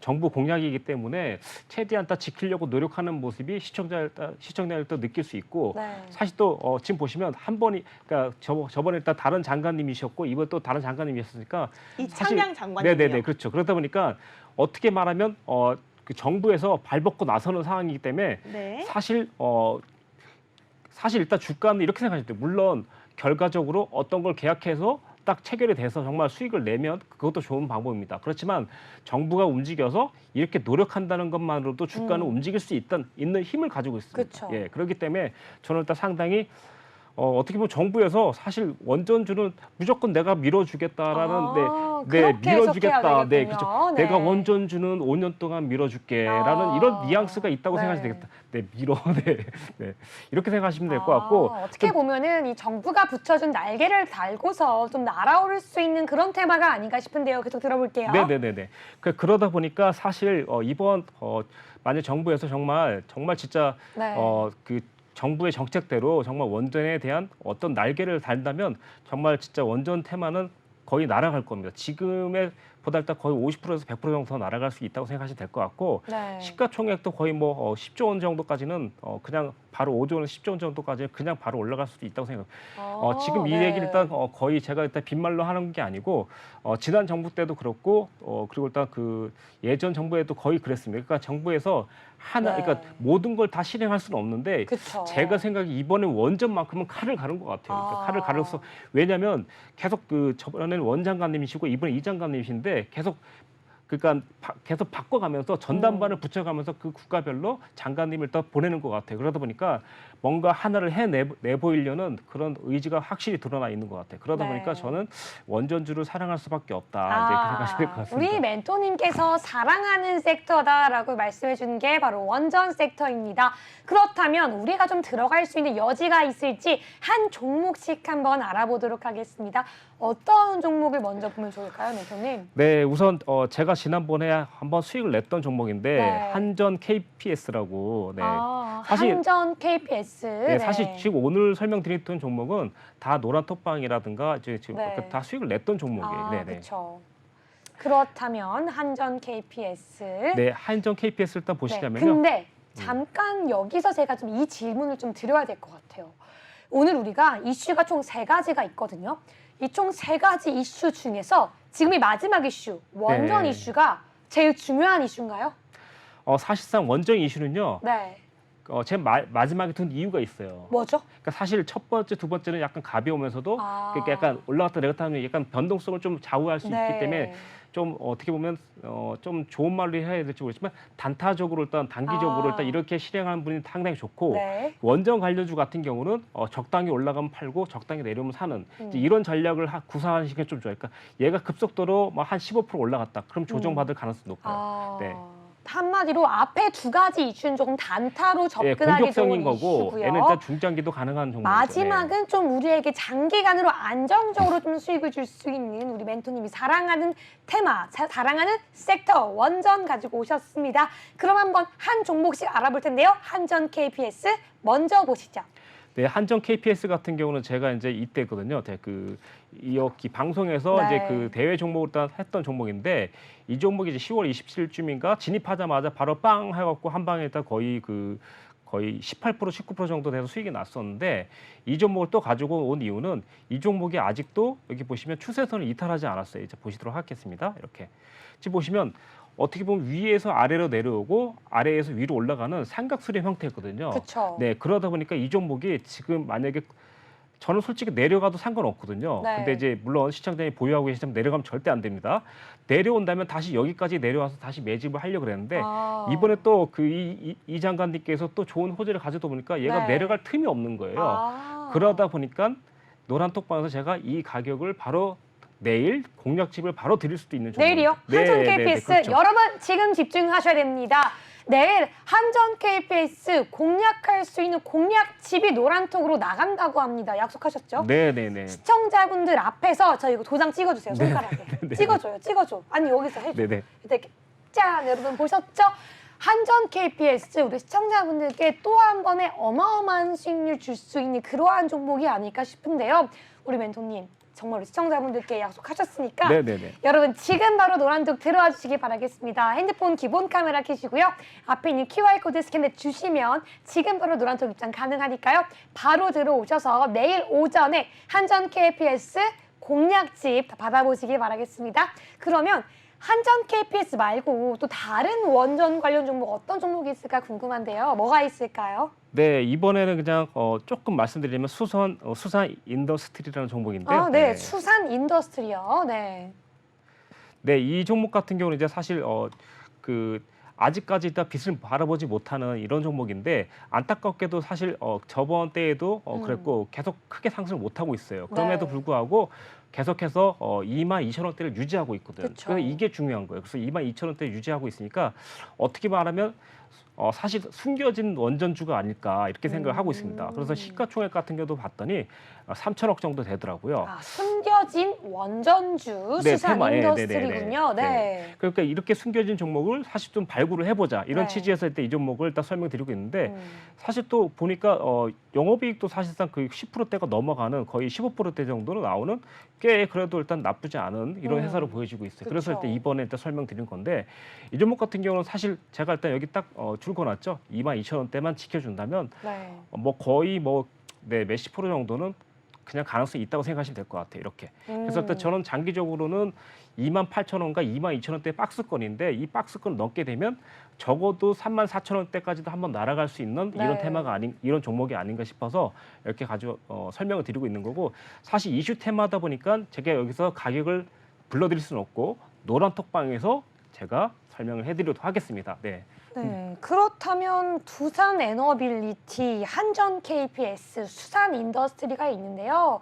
정부 공약이기 때문에 최대한 다 지키려고 노력하는 모습이 시청자들도 느낄 수 있고 네. 사실 또 지금 보시면 한 번이 그러니까 저번에 일단 다른 장관님이셨고 이번 또 다른 장관님이셨으니까 이창양 장관님이요. 네네네 그렇죠. 그러다 보니까 어떻게 말하면 그 정부에서 발벗고 나서는 상황이기 때문에 네. 사실 일단 주가는 이렇게 생각하실 때 물론 결과적으로 어떤 걸 계약해서 딱 체결이 돼서 정말 수익을 내면 그것도 좋은 방법입니다. 그렇지만 정부가 움직여서 이렇게 노력한다는 것만으로도 주가는 움직일 수 있는 힘을 가지고 있습니다. 그쵸. 예, 그렇기 때문에 저는 일단 상당히 어떻게 보면 정부에서 사실 원전주는 무조건 내가 밀어주겠다라는 그렇게 밀어주겠다. 해석해야 네, 되겠군요. 그렇죠. 네. 내가 원전주는 5년 동안 밀어줄게라는 이런 뉘앙스가 있다고 네. 생각하시면 되겠다. 네, 네. 이렇게 생각하시면 될 것 같고 어떻게 보면은 이 정부가 붙여준 날개를 달고서 좀 날아오를 수 있는 그런 테마가 아닌가 싶은데요. 계속 들어볼게요. 네네네네. 그러다 보니까 사실 이번 만약 정부에서 정말 진짜 네. 그 정부의 정책대로 정말 원전에 대한 어떤 날개를 달다면 정말 진짜 원전 테마는 거의 날아갈 겁니다. 지금의 보다 일단 거의 50%에서 100% 정도 더 날아갈 수 있다고 생각하시면 될 것 같고 네. 시가총액도 거의 10조 원 정도까지는 그냥 바로 5조 원, 10조 원 정도까지 그냥 바로 올라갈 수도 있다고 생각합니다. 지금 이 네. 얘기를 일단 거의 제가 일단 빈말로 하는 게 아니고 지난 정부 때도 그렇고 그리고 일단 그 예전 정부에도 거의 그랬습니다. 그러니까 정부에서 네. 그러니까 모든 걸 다 실행할 수는 없는데 그쵸. 제가 생각에 이번에 원전만큼은 칼을 가른 것 같아요. 그러니까 칼을 가려서 왜냐하면 계속 저번에는 원장관님이시고 이번에 이장관님이신데 계속 계속 바꿔가면서 전담반을 붙여가면서 그 국가별로 장관님을 더 보내는 것 같아요. 그러다 보니까 뭔가 하나를 내보이려는 그런 의지가 확실히 드러나 있는 것 같아요. 그러다 네. 보니까 저는 원전주를 사랑할 수밖에 없다. 이제 이렇게 생각하시면 될 것 같습니다. 우리 멘토님께서 사랑하는 섹터다라고 말씀해 주는 게 바로 원전 섹터입니다. 그렇다면 우리가 좀 들어갈 수 있는 여지가 있을지 한 종목씩 한번 알아보도록 하겠습니다. 어떤 종목을 먼저 보면 좋을까요, 멘토님? 네, 우선 제가 지난번에 한번 수익을 냈던 종목인데 네. 한전 KPS라고. 네. 사실 한전 KPS. 네, 사실 지금 오늘 설명드렸던 종목은 다 노란 톡방이라든가 지금 네. 다 수익을 냈던 종목이에요. 네, 네. 그렇죠. 그렇다면 한전 KPS. 네, 한전 KPS 일단 보시자면요. 근데 잠깐 여기서 제가 좀 이 질문을 좀 드려야 될 것 같아요. 오늘 우리가 이슈가 총 3가지가 있거든요. 이 총 3가지 이슈 중에서 지금이 마지막 이슈, 원전 네. 이슈가 제일 중요한 이슈인가요? 사실상 원전 이슈는요. 네. 제 마지막에 둔 이유가 있어요. 뭐죠? 그러니까 사실 첫 번째, 두 번째는 약간 가벼우면서도 그러니까 약간 올라갔다 내렸다 하면 약간 변동성을 좀 좌우할 수 네. 있기 때문에 좀 어떻게 보면 좀 좋은 말로 해야 될지 모르지만 단타적으로 일단 단기적으로 일단 이렇게 실행하는 분이 상당히 좋고 네. 원전 관련주 같은 경우는 적당히 올라가면 팔고 적당히 내려오면 사는 이제 이런 전략을 구사하시는 게 좀 좋아요. 그러니까 얘가 급속도로 한 15% 올라갔다. 그럼 조정받을 가능성이 높아요. 네. 한마디로 앞에 2가지 이슈는 조금 단타로 예, 접근하기 공격적인 좋은 거고 이슈고요. 얘는 일단 중장기도 가능한 종목이죠. 마지막은 좀 우리에게 장기간으로 안정적으로 좀 수익을 줄 수 있는 우리 멘토님이 사랑하는 테마, 사랑하는 섹터 원전 가지고 오셨습니다. 그럼 한번 한 종목씩 알아볼 텐데요. 한전 KPS 먼저 보시죠. 네, 한전 KPS 같은 경우는 제가 이제 이때거든요. 이 방송에서 네. 이제 그 대회 종목을 일단 했던 종목인데 이 종목이 이제 10월 27일쯤인가 진입하자마자 바로 빵 해갖고 한 방에 일단 거의 18% 19% 정도 돼서 수익이 났었는데 이 종목을 또 가지고 온 이유는 이 종목이 아직도 여기 보시면 추세선을 이탈하지 않았어요. 이제 보시도록 하겠습니다. 이렇게 지금 보시면 어떻게 보면 위에서 아래로 내려오고 아래에서 위로 올라가는 삼각수렴 형태거든요. 그쵸. 네, 그러다 보니까 이 종목이 지금 만약에 저는 솔직히 내려가도 상관없거든요. 네. 근데 이제 물론 시청자님이 보유하고 계시면 내려가면 절대 안 됩니다. 내려온다면 다시 여기까지 내려와서 다시 매집을 하려고 그랬는데 아. 이번에 또 그 이 장관님께서 또 좋은 호재를 가져다 보니까 얘가 네. 내려갈 틈이 없는 거예요. 아. 그러다 보니까 노란톡방에서 제가 이 가격을 바로 내일 공략집을 바로 드릴 수도 있는 종목입니다. 내일이요? 한전 KPS 그렇죠. 여러분 지금 집중하셔야 됩니다. 내일 한전 KPS 공략할 수 있는 공략집이 노란톡으로 나간다고 합니다. 약속하셨죠? 네네네. 시청자분들 앞에서 저 이거 도장 찍어주세요. 손가락에. 네네. 찍어줘요. 찍어줘. 아니 여기서 해줘. 네네. 이렇게 짠! 여러분 보셨죠? 한전 KPS 우리 시청자분들께 또 한 번의 어마어마한 수익률 줄 수 있는 그러한 종목이 아닐까 싶은데요. 우리 멘토님 정말 우리 시청자분들께 약속하셨으니까 네네네. 여러분 지금 바로 노란톡 들어와 주시기 바라겠습니다. 핸드폰 기본 카메라 켜시고요. 앞에 있는 QR코드 스캔해 주시면 지금 바로 노란톡 입장 가능하니까요. 바로 들어오셔서 내일 오전에 한전 KPS 공략집 다 받아보시기 바라겠습니다. 그러면 한전 KPS 말고 또 다른 원전 관련 종목 어떤 종목이 있을까 궁금한데요. 뭐가 있을까요? 네, 이번에는 그냥 조금 말씀드리면 수산 인더스트리라는 종목인데요. 아, 네. 수산 인더스트리요. 네. 네, 이 종목 같은 경우는 이제 사실 그 아직까지 일단 빛을 바라보지 못하는 이런 종목인데 안타깝게도 사실 저번 때에도 그랬고 계속 크게 상승을 못 하고 있어요. 그럼에도 네. 불구하고 계속해서 22,000원대를 유지하고 있거든요. 그쵸. 그래서 이게 중요한 거예요. 그래서 22,000원대 유지하고 있으니까 어떻게 말하면 사실 숨겨진 원전주가 아닐까 이렇게 생각을 하고 있습니다. 그래서 시가총액 같은 경우도 봤더니 3천억 정도 되더라고요. 아, 숨겨진 원전주 네, 수산 테마. 네, 인더스트리군요. 네, 네. 네. 그러니까 이렇게 숨겨진 종목을 사실 좀 발굴을 해보자 이런 네. 취지에서 일단 이 종목을 일단 설명드리고 있는데 사실 또 보니까 영업이익도 사실상 그 10%대가 넘어가는 거의 15%대 정도로 나오는 꽤 그래도 일단 나쁘지 않은 이런 회사로 보여지고 있어요. 그래서 그쵸. 일단 이번에 일단 설명드린 건데 이 종목 같은 경우는 사실 제가 일단 여기 딱 줄 거놨죠. 22,000원대만 지켜준다면 네. 뭐 거의 몇십 프로 정도는 그냥 가능성이 있다고 생각하시면 될 것 같아요. 이렇게. 그래서 일단 저는 장기적으로는 28,000원과 22,000원대 박스권인데 이 박스권 넘게 되면 적어도 34,000원대까지도 한번 날아갈 수 있는 이런 네. 테마가 이런 종목이 아닌가 싶어서 이렇게 설명을 드리고 있는 거고 사실 이슈 테마다 보니까 제가 여기서 가격을 불러드릴 수는 없고 노란톡방에서 제가 설명을 해드리도록 하겠습니다. 네. 네. 그렇다면 두산 에너빌리티, 한전 KPS, 수산 인더스트리가 있는데요.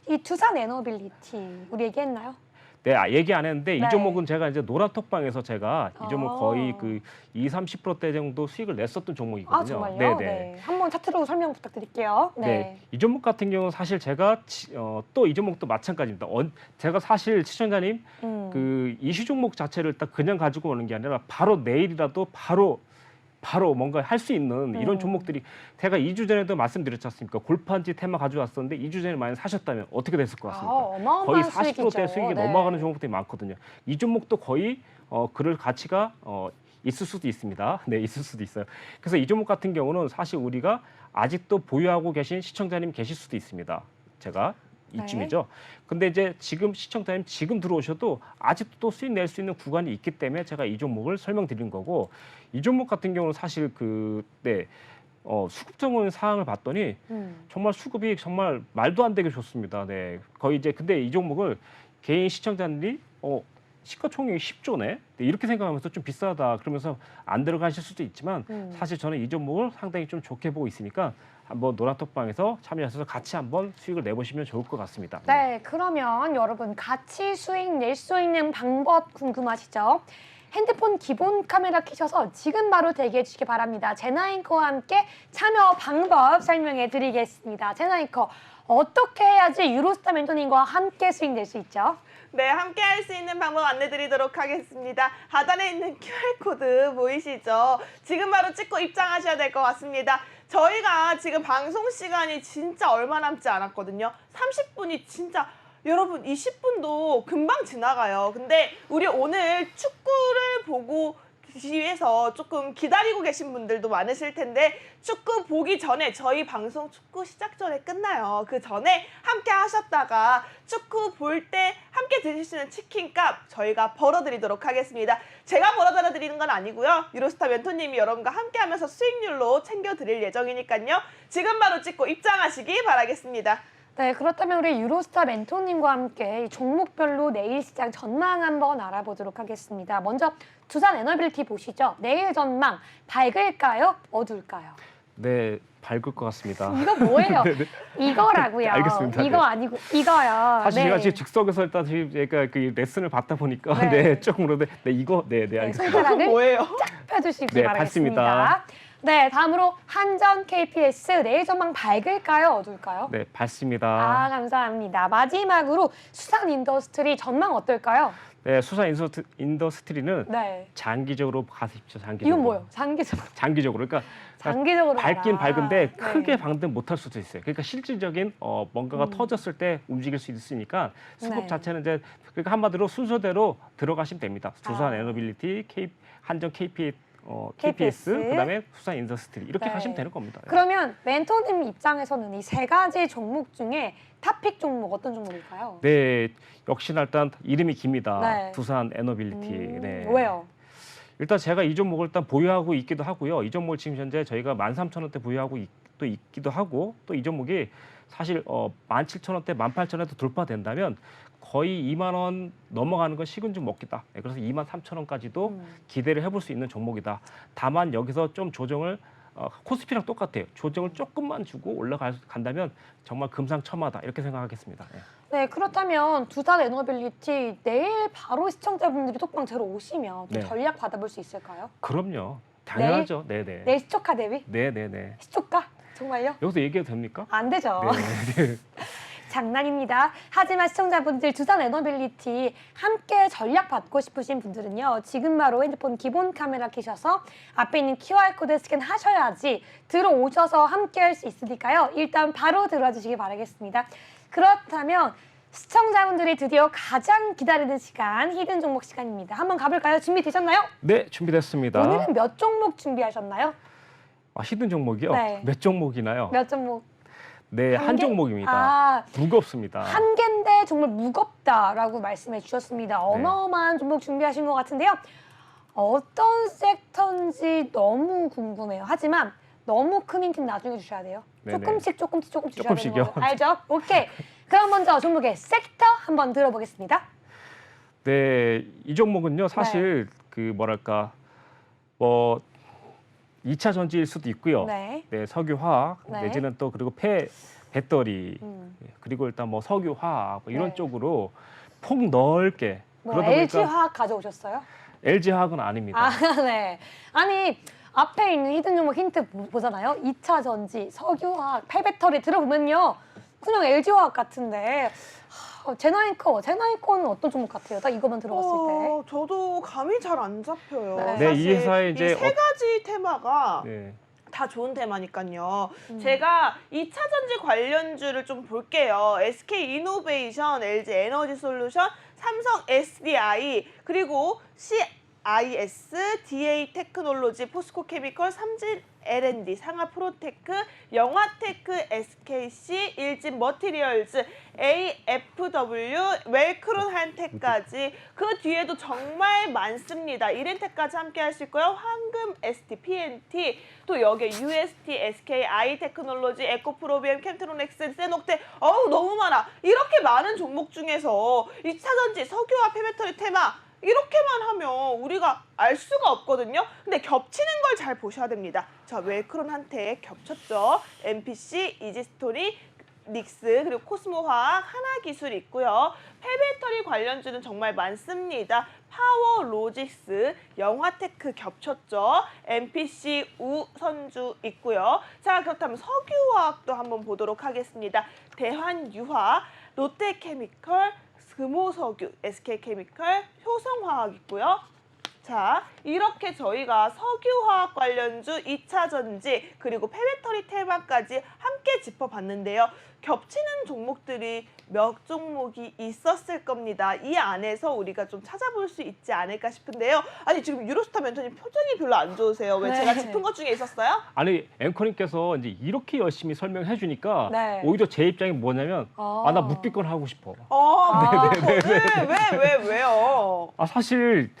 이 두산 에너빌리티 우리 얘기했나요? 네, 얘기 안 했는데 네. 이 종목은 제가 이제 노란톡방에서 제가 이 종목 아. 거의 그 30%대 정도 수익을 냈었던 종목이거든요. 아 정말요? 네네. 네. 한번 차트로 설명 부탁드릴게요. 네. 네. 이 종목 같은 경우는 사실 제가 또 이 종목도 마찬가지입니다. 제가 사실 시청자님 그 이슈 종목 자체를 딱 그냥 가지고 오는 게 아니라 바로 내일이라도 바로 뭔가 할 수 있는 이런 종목들이 제가 2주 전에도 말씀드렸지 않습니까? 골판지 테마 가져왔었는데 2주 전에 만약 사셨다면 어떻게 됐을 것 같습니까? 어마어마한 거의 40%대 수익이 네. 넘어가는 종목들이 많거든요. 이 종목도 거의 그럴 가치가 있을 수도 있습니다. 네, 있을 수도 있어요. 그래서 이 종목 같은 경우는 사실 우리가 아직도 보유하고 계신 시청자님 계실 수도 있습니다. 제가 이쯤이죠. 근데 이제 지금 시청자님 지금 들어오셔도 아직도 또 수익 낼 수 있는 구간이 있기 때문에 제가 이 종목을 설명드린 거고 이 종목 같은 경우는 사실 수급 정원 사항을 봤더니 정말 수급이 정말 말도 안 되게 좋습니다. 네, 거의 이제 근데 이 종목을 개인 시청자들이 시가총액이 10조네 네, 이렇게 생각하면서 좀 비싸다 그러면서 안 들어가실 수도 있지만 사실 저는 이 종목을 상당히 좀 좋게 보고 있으니까 한번 노란톡방에서 참여하셔서 같이 한번 수익을 내보시면 좋을 것 같습니다. 네, 그러면 여러분 같이 수익 낼 수 있는 방법 궁금하시죠? 핸드폰 기본 카메라 켜셔서 지금 바로 대기해 주시기 바랍니다. 제나잉커와 함께 참여 방법 설명해 드리겠습니다. 제나잉커, 어떻게 해야지 유로스타 멘토님과 함께 수익 낼 수 있죠? 네, 함께 할 수 있는 방법 안내드리도록 하겠습니다. 하단에 있는 QR코드 보이시죠? 지금 바로 찍고 입장하셔야 될 것 같습니다. 저희가 지금 방송 시간이 진짜 얼마 남지 않았거든요. 30분이 진짜 여러분 20분도 금방 지나가요. 근데 우리 오늘 축구를 보고 위해서 조금 기다리고 계신 분들도 많으실 텐데 축구 보기 전에 저희 방송 축구 시작 전에 끝나요. 그 전에 함께 하셨다가 축구 볼 때 함께 드실 수 있는 치킨값 저희가 벌어드리도록 하겠습니다. 제가 벌어드리는 건 아니고요. 유로스타 멘토님이 여러분과 함께 하면서 수익률로 챙겨드릴 예정이니까요. 지금 바로 찍고 입장하시기 바라겠습니다. 네, 그렇다면 우리 유로스타 멘토님과 함께 이 종목별로 내일 시장 전망 한번 알아보도록 하겠습니다. 먼저 두산 에너빌리티 보시죠. 내일 전망 밝을까요? 어두울까요? 네, 밝을 것 같습니다. 이거 뭐예요? 네, 네. 이거라고요. 알겠습니다. 이거 네. 아니고 이거요. 사실 네. 제가 지금 즉석에서 일단 제가 그 레슨을 받다 보니까 네. 네, 조금 그런데 네, 이거 네, 네, 알겠습니다. 손가락을 뭐예요? 펴주시기 네, 바라겠습니다. 밝습니다. 네, 다음으로 한전 KPS 내일 전망 밝을까요? 어두울까요? 네, 밝습니다. 아, 감사합니다. 마지막으로 수산 인더스트리 전망 어떨까요? 네, 수산 인더스트리는 네. 장기적으로 가십시오. 장기적으로. 이건 뭐예요? 장기적으로. 장기적으로. 그러니까 장기적으로 밝긴 가라. 밝은데 네. 크게 방등 못할 수도 있어요. 그러니까 실질적인 뭔가가 터졌을 때 움직일 수 있으니까 스콥 네. 자체는 이제 그러니까 한마디로 순서대로 들어가시면 됩니다. 두산 아. 에너빌리티, 한전 KPS, KPS. 그다음에 수산 인더스트리 이렇게 네. 가시면 되는 겁니다. 그러면 멘토님 입장에서는 이 세 가지 종목 중에 탑픽 종목 어떤 종목일까요? 네, 역시나 일단 이름이 깁니다. 네. 두산 에너빌리티. 네. 왜요? 일단 제가 이 종목을 일단 보유하고 있기도 하고요. 이 종목을 지금 현재 저희가 13,000원대 보유하고 또 있기도 하고 또 이 종목이 사실 17,000원대, 18,000원대 돌파된다면 거의 2만 원 넘어가는 건 식은 죽 먹기다. 네, 그래서 23,000원까지도 기대를 해볼 수 있는 종목이다. 다만 여기서 좀 조정을 코스피랑 똑같아요. 조정을 조금만 주고 올라간다면 정말 금상첨화다 이렇게 생각하겠습니다. 네. 네, 그렇다면 두산 에너빌리티 내일 바로 시청자분들이 톡방 제로 오시면 좀 네. 전략 받아볼 수 있을까요? 그럼요. 당연하죠. 네네. 내일 시초가 대비? 네네네. 시초가? 정말요? 여기서 얘기해도 됩니까? 안 되죠. 네. 장난입니다. 하지만 시청자분들 두산 에너빌리티 함께 전략 받고 싶으신 분들은요. 지금 바로 핸드폰 기본 카메라 켜셔서 앞에 있는 QR코드 스캔하셔야지 들어오셔서 함께 할 수 있으니까요. 일단 바로 들어와 주시기 바라겠습니다. 그렇다면 시청자분들이 드디어 가장 기다리는 시간 히든 종목 시간입니다. 한번 가볼까요? 준비되셨나요? 네, 준비됐습니다. 오늘은 몇 종목 준비하셨나요? 히든 종목이요? 네. 몇 종목이나요? 몇 종목? 네, 한 개? 종목입니다. 아, 무겁습니다. 한 개인데 정말 무겁다라고 말씀해 주셨습니다. 어마어마한 종목 준비하신 것 같은데요. 어떤 섹터인지 너무 궁금해요. 하지만 너무 큰 힌트는 나중에 주셔야 돼요. 네네. 조금씩 주셔야 조금씩요? 되는 거예요. 알죠? 오케이. 그럼 먼저 종목의 섹터 한번 들어보겠습니다. 네, 이 종목은요. 사실 그 뭐랄까 2차 전지일 수도 있고요. 네. 네, 석유화학 네. 내지는 또 그리고 배터리 그리고 일단 뭐 석유화학 뭐 이런 네. 쪽으로 폭 넓게 뭐 그러다 LG 보니까 화학 가져오셨어요? LG화학은 아닙니다. 아, 네. 아니 앞에 있는 히든 종목 힌트 보잖아요. 2차 전지, 석유화학, 폐배터리 들어보면요. 그냥 LG화학 같은데 제나이콘은 어떤 종목 같아요? 딱 이것만 들어봤을 때. 저도 감이 잘 안 잡혀요. 네. 네, 이 사실 회사의 이제 이 세 가지 테마가 네. 다 좋은 테마니까요. 제가 2차 전지 관련주를 좀 볼게요. SK 이노베이션, LG 에너지 솔루션, 삼성 SDI, 그리고 CIS, DA 테크놀로지, 포스코 케미컬, 삼진 L&D, 상하 프로테크, 영화테크, SKC, 일진 머티리얼즈, AFW, 웰크론 한테까지 그 뒤에도 정말 많습니다. 이렌테까지 함께 하실 거예요. 황금, ST, PNT, 또 여기에 UST, SK, 아이테크놀로지, 에코프로비엠, 캠트론엑스, 세녹테 어우 너무 많아. 이렇게 많은 종목 중에서 2차 전지, 석유화, 폐배터리 테마 이렇게만 하면 우리가 알 수가 없거든요. 근데 겹치는 걸 잘 보셔야 됩니다. 자, 웰크론 한테 겹쳤죠. MPC, 이지스토리, 닉스, 그리고 코스모화학, 하나기술 있고요. 폐배터리 관련주는 정말 많습니다. 파워로직스, 영화테크 겹쳤죠. MPC, 우선주 있고요. 자, 그렇다면 석유화학도 한번 보도록 하겠습니다. 대환유화, 롯데케미컬, 금호석유, SK케미컬, 효성화학 있고요. 자, 이렇게 저희가 석유화학 관련주, 2차 전지, 그리고 폐배터리 테마까지 함께 짚어봤는데요. 겹치는 종목들이 몇 종목이 있었을 겁니다. 이 안에서 우리가 좀 찾아볼 수 있지 않을까 싶은데요. 아니, 지금 유로스타 멘토님 표정이 별로 안 좋으세요. 왜 네. 제가 짚은 것 중에 있었어요? 아니 앵커님께서 이제 이렇게 열심히 설명해 주니까 네. 오히려 제 입장이 뭐냐면 나 묵비권 하고 싶어. 왜, 왜요? 사실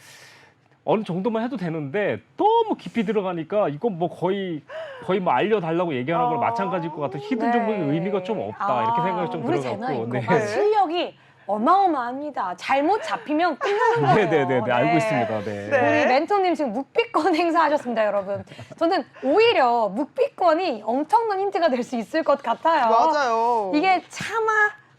어느 정도만 해도 되는데 너무 깊이 들어가니까 이건 뭐 거의 뭐 알려달라고 얘기하는 거랑 마찬가지일 것 같아. 히든 종목의 의미가 좀 없다 이렇게 생각이 좀 우리 들어갖고. 제나이커가 실력이 어마어마합니다. 잘못 잡히면 끝나는 거예요. 네네네 알고 있습니다. 네. 네. 우리 멘토님 지금 묵비권 행사하셨습니다, 여러분. 저는 오히려 묵비권이 엄청난 힌트가 될 수 있을 것 같아요. 맞아요. 이게 차마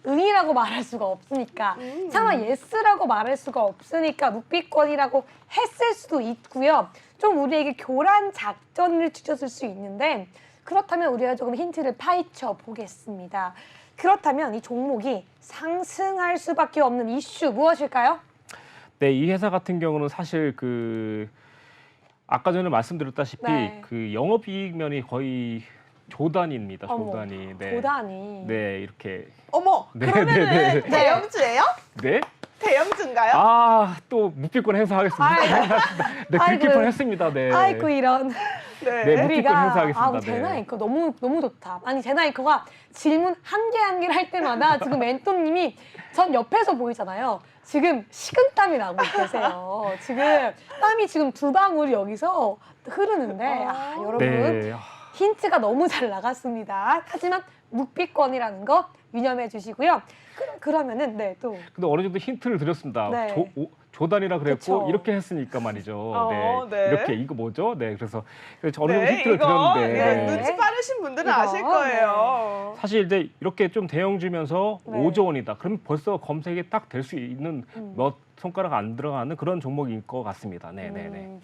응이라고 말할 수가 없으니까 차마 예스라고 말할 수가 없으니까 묵비권이라고 했을 수도 있고요. 좀 우리에게 교란 작전을 주셨을 수 있는데 그렇다면 우리가 조금 힌트를 파헤쳐 보겠습니다. 그렇다면 이 종목이 상승할 수밖에 없는 이슈 무엇일까요? 네, 이 회사 같은 경우는 사실 아까 전에 말씀드렸다시피 네. 그 영업이익 면이 거의 조단위입니다. 어머, 조단위. 네. 조단위. 네, 이렇게. 어머, 네, 그러면은 네, 네. 대형주예요? 네? 대형주인가요? 아, 또 묵비권 행사하겠습니다. 네, 아이고. 묵비권 했습니다. 네. 아이고 이런. 네, 네. 묵비권 행사하겠습니다. 네. 제나이커 너무 좋다. 아니 제나이커가 질문 한 개를 할 때마다 지금 멘토님이 전 옆에서 보이잖아요. 지금 식은땀이 나고 계세요. 지금 땀이 지금 두 방울이 여기서 흐르는데 여러분 네. 힌트가 너무 잘 나갔습니다. 하지만 묵비권이라는 거 유념해 주시고요. 그러면은 네 또. 근데 어느 정도 힌트를 드렸습니다. 네. 조단이라 그랬고 그쵸. 이렇게 했으니까 말이죠. 네. 이렇게 이거 뭐죠? 네, 그래서 어느 정도 네, 힌트를 이거 드렸는데 네, 네. 눈치 빠르신 분들은 이거, 아실 거예요. 사실 이제 이렇게 좀 대형주면서 네. 5조 원이다. 그러면 벌써 검색이 딱 될 수 있는 몇 손가락 안 들어가는 그런 종목인 것 같습니다. 네, 네, 네.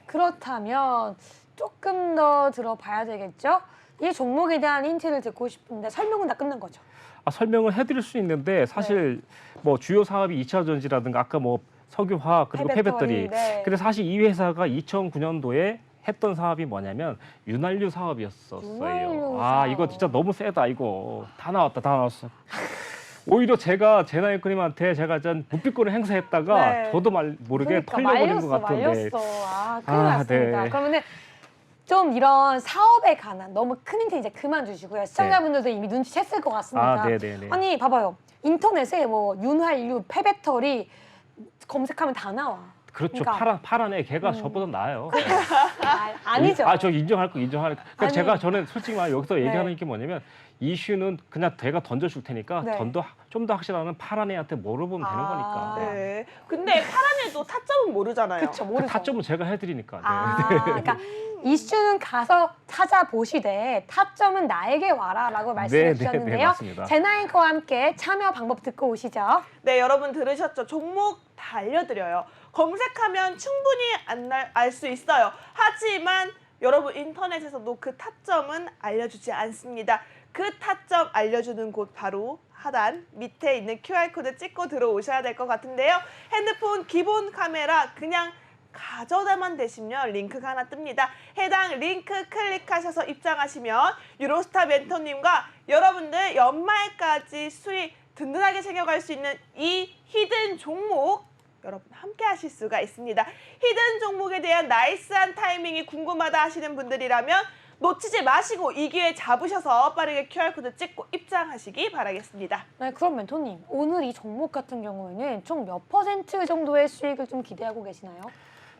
그렇다면 조금 더 들어봐야 되겠죠? 이 종목에 대한 힌트를 듣고 싶은데 설명은 다 끝난 거죠. 설명을 해드릴 수 있는데 사실 뭐 주요 사업이 2차 전지라든가 아까 뭐 석유화학 그리고 폐배터리. 네. 근데 사실 이 회사가 2009년도에 했던 사업이 뭐냐면 윤활유 사업이었었어요. 윤활유 아 사업. 이거 진짜 너무 세다 이거. 다 나왔어. 오히려 제가 제나이크님한테 제가 전 묵비권을 행사했다가 네. 저도 모르게 그러니까 털려버린 것 같은데. 말렸어. 큰일 아, 났습니다. 네. 그러면은 좀 이런 사업에 관한 너무 큰 힌트 이제 그만 주시고요. 시청자분들도 이미 눈치챘을 것 같습니다. 아, 네네네. 아니 봐봐요. 인터넷에 뭐 윤활유, 폐배터리 검색하면 다 나와. 그렇죠. 그러니까. 파란 애 걔가 저보다 나아요. 아니죠. 저 인정할 거 인정할 거. 그러니까 아니. 저는 솔직히 말 여기서 네. 얘기하는 게 뭐냐면 이슈는 그냥 제가 던져줄 테니까 네. 좀 더 확실한 파란 애한테 물어보면 되는 거니까. 네. 근데 파란에도 타점은 모르잖아요. 그렇죠. 그 모르죠. 타점은 제가 해드리니까. 네. 그러니까 이슈는 가서 찾아보시되 타점은 나에게 와라라고 말씀해 네, 주셨는데요. 맞습니다. 제나잉커와 함께 참여 방법 듣고 오시죠. 네, 여러분 들으셨죠? 종목 다 알려드려요. 검색하면 충분히 알 수 있어요. 하지만 여러분 인터넷에서도 그 타점은 알려주지 않습니다. 그 타점 알려주는 곳 바로 하단 밑에 있는 QR코드 찍고 들어오셔야 될 것 같은데요. 핸드폰 기본 카메라 그냥 가져다만 대시면 링크가 하나 뜹니다. 해당 링크 클릭하셔서 입장하시면 유로스타 멘토님과 여러분들 연말까지 수익 든든하게 챙겨갈 수 있는 이 히든 종목 여러분 함께 하실 수가 있습니다. 히든 종목에 대한 나이스한 타이밍이 궁금하다 하시는 분들이라면 놓치지 마시고 이 기회 잡으셔서 빠르게 QR코드 찍고 입장하시기 바라겠습니다. 네, 그럼 멘토님, 오늘 이 종목 같은 경우에는 총 몇 % 정도의 수익을 좀 기대하고 계시나요?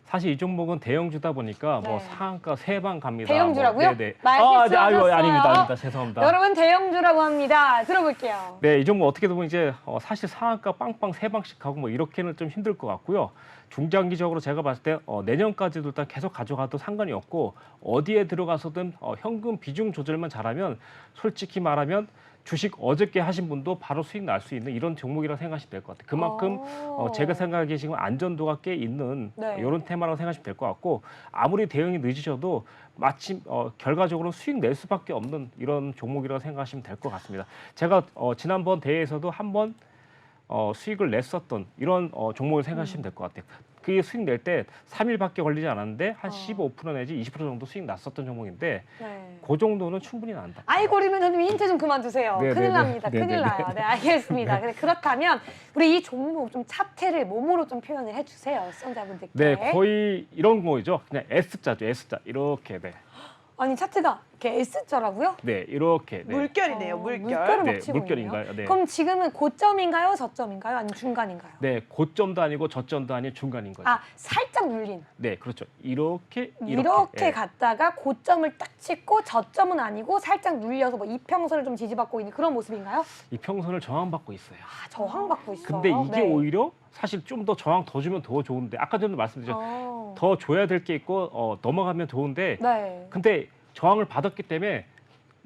사실 이 종목은 대형주다 보니까 뭐 네. 상한가 3방 갑니다. 대형주라고요? 뭐, 네네. 말실수하셨어요. 아닙니다. 죄송합니다. 여러분 대형주라고 합니다. 들어볼게요. 네, 이 종목 어떻게 보면 이제 사실 상한가 빵빵 3방씩 가고 뭐 이렇게는 좀 힘들 것 같고요. 중장기적으로 제가 봤을 때 내년까지도 일단 계속 가져가도 상관이 없고 어디에 들어가서든 현금 비중 조절만 잘하면 솔직히 말하면 주식 어저께 하신 분도 바로 수익 날 수 있는 이런 종목이라고 생각하시면 될 것 같아요. 그만큼 제가 생각하기에 지금 안전도가 꽤 있는 네. 이런 테마라고 생각하시면 될 것 같고 아무리 대응이 늦으셔도 마침 결과적으로 수익 낼 수밖에 없는 이런 종목이라고 생각하시면 될 것 같습니다. 제가 지난번 대회에서도 한번 수익을 냈었던 이런 종목을 생각하시면 될 것 같아요. 그게 수익 낼 때 3일밖에 걸리지 않았는데 한 15% 내지 20% 정도 수익 났었던 종목인데 네. 그 정도는 충분히 난다. 아이고 우리 멘토님 힌트 좀 그만 주세요. 네, 큰일 네, 납니다. 네, 큰일 네, 나요. 네. 네, 알겠습니다. 그렇다면 우리 이 종목 좀 차트를 몸으로 좀 표현을 해주세요. 시청자분들께. 네, 거의 이런 거죠. 그냥 S자죠, S자. 이렇게, 네. 아니 차트가 이렇게 S자라고요? 네, 이렇게. 네. 물결이네요, 물결. 물결을 네, 막 치고 물결인가요? 있네요. 네. 그럼 지금은 고점인가요? 저점인가요? 아니면 중간인가요? 네, 고점도 아니고 저점도 아닌 중간인 거죠. 아, 살짝 눌린. 네, 그렇죠. 이렇게 이렇게 예. 갔다가 고점을 딱 찍고 저점은 아니고 살짝 눌려서 뭐 이평선을 좀 지지받고 있는 그런 모습인가요? 이 평선을 저항받고 있어요. 아, 저항받고 있어요. 근데 이게 네. 오히려 사실 좀 더 저항 더 주면 더 좋은데 아까 전에 말씀드렸죠. 어. 더 줘야 될 게 있고 넘어가면 좋은데 네. 근데 저항을 받았기 때문에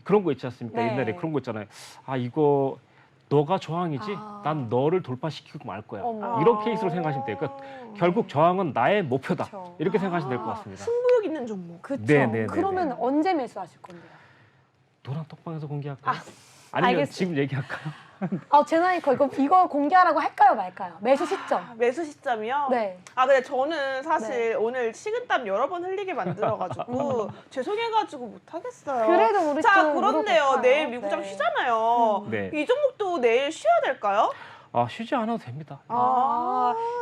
그런 거 있지 않습니까? 네. 옛날에 그런 거 있잖아요. 아 이거 너가 저항이지 아. 난 너를 돌파시키고 말 거야. 어머. 이런 케이스로 생각하시면 돼요. 그러니까 결국 저항은 나의 목표다. 그쵸. 이렇게 생각하시면 될 것 같습니다. 승부욕 있는 종목. 그렇죠. 네, 네, 네, 그러면 네. 언제 매수하실 건데요? 노란 톡방에서 공개할까요? 아, 아니면 알겠습니다. 지금 얘기할까요? 제나이커 이거 공개하라고 할까요, 말까요? 매수 시점. 매수 시점이요? 네. 아, 근데 저는 사실 오늘 식은땀 여러 번 흘리게 만들어가지고 죄송해가지고 못하겠어요. 그래도 우리 자, 또 그런데요. 물어볼까요? 내일 미국장 네. 쉬잖아요. 네. 이 종목도 내일 쉬어야 될까요? 아 쉬지 않아도 됩니다.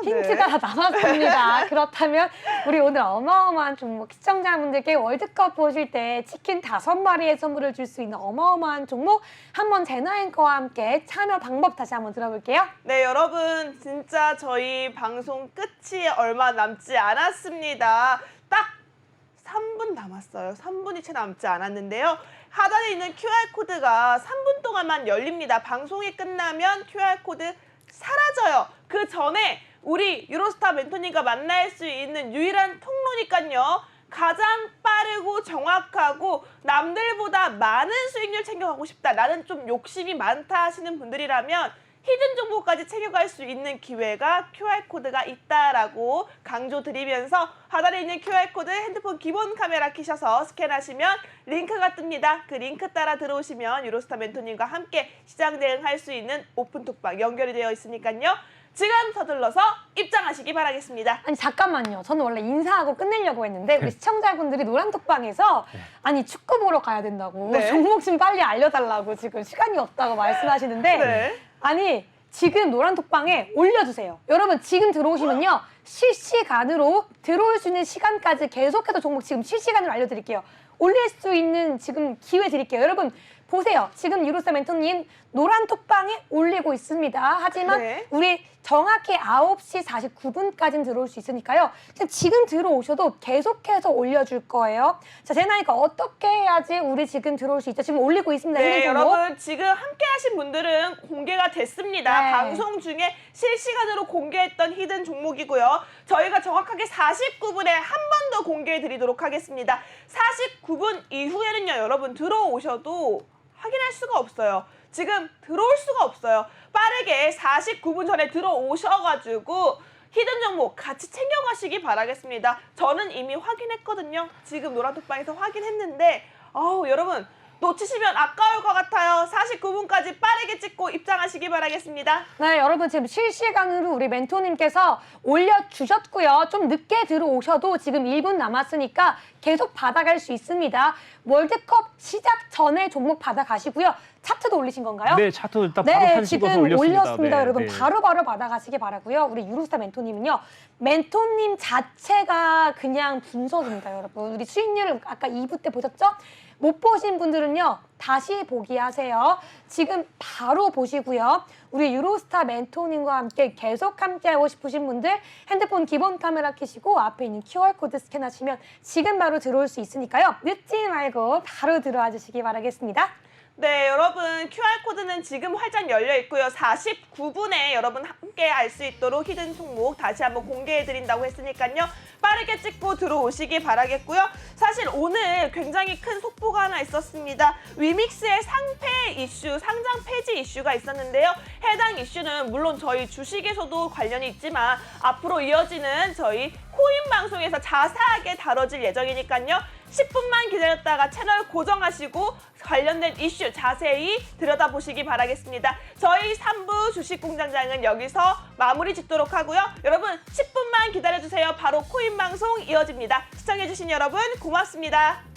힌트가 네. 다 남았습니다. 그렇다면 우리 오늘 어마어마한 종목 시청자분들께 월드컵 보실 때 치킨 5마리의 선물을 줄 수 있는 어마어마한 종목 한번 제나 앵커와 함께 참여 방법 다시 한번 들어볼게요. 네, 여러분 진짜 저희 방송 끝이 얼마 남지 않았습니다. 딱 3분 남았어요. 3분이 채 남지 않았는데요. 하단에 있는 QR코드가 3분 동안만 열립니다. 방송이 끝나면 QR코드 사라져요. 그 전에 우리 유로스타 멘토님과 만날 수 있는 유일한 통로니까요. 가장 빠르고 정확하고 남들보다 많은 수익률 챙겨가고 싶다. 나는 좀 욕심이 많다 하시는 분들이라면 히든 정보까지 챙겨갈 수 있는 기회가 QR코드가 있다라고 강조드리면서 하단에 있는 QR코드 핸드폰 기본 카메라 켜셔서 스캔하시면 링크가 뜹니다. 그 링크 따라 들어오시면 유로스타 멘토님과 함께 시장 대응할 수 있는 오픈톡방 연결이 되어 있으니까요. 지금 서둘러서 입장하시기 바라겠습니다. 아니 잠깐만요. 저는 원래 인사하고 끝내려고 했는데 우리 시청자분들이 노란톡방에서 아니 축구 보러 가야 된다고 네. 종목 좀 빨리 알려달라고 지금 시간이 없다고 말씀하시는데 네. 아니 지금 노란톡방에 올려주세요. 여러분 지금 들어오시면요. 실시간으로 들어올 수 있는 시간까지 계속해서 종목 지금 실시간으로 알려드릴게요. 올릴 수 있는 지금 기회 드릴게요. 여러분 보세요. 지금 유로스타 멘토님 노란톡방에 올리고 있습니다. 하지만 네. 우리 정확히 9시 49분까지는 들어올 수 있으니까요. 지금 들어오셔도 계속해서 올려줄 거예요. 자, 제나이가 어떻게 해야지 우리 지금 들어올 수 있죠? 지금 올리고 있습니다. 네, 히든 종목. 여러분 지금 함께 하신 분들은 공개가 됐습니다. 네. 방송 중에 실시간으로 공개했던 히든 종목이고요. 저희가 정확하게 49분에 한 번 더 공개해 드리도록 하겠습니다. 49분 이후에는요, 여러분 들어오셔도 확인할 수가 없어요. 지금 들어올 수가 없어요. 빠르게 49분 전에 들어오셔가지고 히든 종목 같이 챙겨가시기 바라겠습니다. 저는 이미 확인했거든요. 지금 노란톡방에서 확인했는데 여러분 놓치시면 아까울 것 같아요. 49분까지 빠르게 찍고 입장하시기 바라겠습니다. 네, 여러분 지금 실시간으로 우리 멘토님께서 올려주셨고요. 좀 늦게 들어오셔도 지금 1분 남았으니까 계속 받아갈 수 있습니다. 월드컵 시작 전에 종목 받아가시고요. 차트도 올리신 건가요? 네, 차트 일단 바로 네, 편 지금 찍어서 올렸습니다. 올렸습니다. 네, 여러분 네. 바로바로 받아가시기 바라고요. 우리 유로스타 멘토님은요. 멘토님 자체가 그냥 분석입니다. 여러분. 우리 수익률을 아까 2부 때 보셨죠? 못 보신 분들은요. 다시 보기 하세요. 지금 바로 보시고요. 우리 유로스타 멘토님과 함께 계속 함께하고 싶으신 분들 핸드폰 기본 카메라 켜시고 앞에 있는 QR코드 스캔하시면 지금 바로 들어올 수 있으니까요. 늦지 말고 바로 들어와 주시기 바라겠습니다. 네, 여러분 QR코드는 지금 활짝 열려 있고요. 49분에 여러분 함께 알 수 있도록 히든 종목 다시 한번 공개해드린다고 했으니까요. 빠르게 찍고 들어오시기 바라겠고요. 사실 오늘 굉장히 큰 속보가 하나 있었습니다. 위믹스의 상폐 이슈, 상장 폐지 이슈가 있었는데요. 해당 이슈는 물론 저희 주식에서도 관련이 있지만 앞으로 이어지는 저희 코인 방송에서 자세하게 다뤄질 예정이니까요. 10분만 기다렸다가 채널 고정하시고 관련된 이슈 자세히 들여다보시기 바라겠습니다. 저희 3부 주식공장장은 여기서 마무리 짓도록 하고요. 여러분 10분만 기다려주세요. 바로 코인 방송 이어집니다. 시청해주신 여러분 고맙습니다.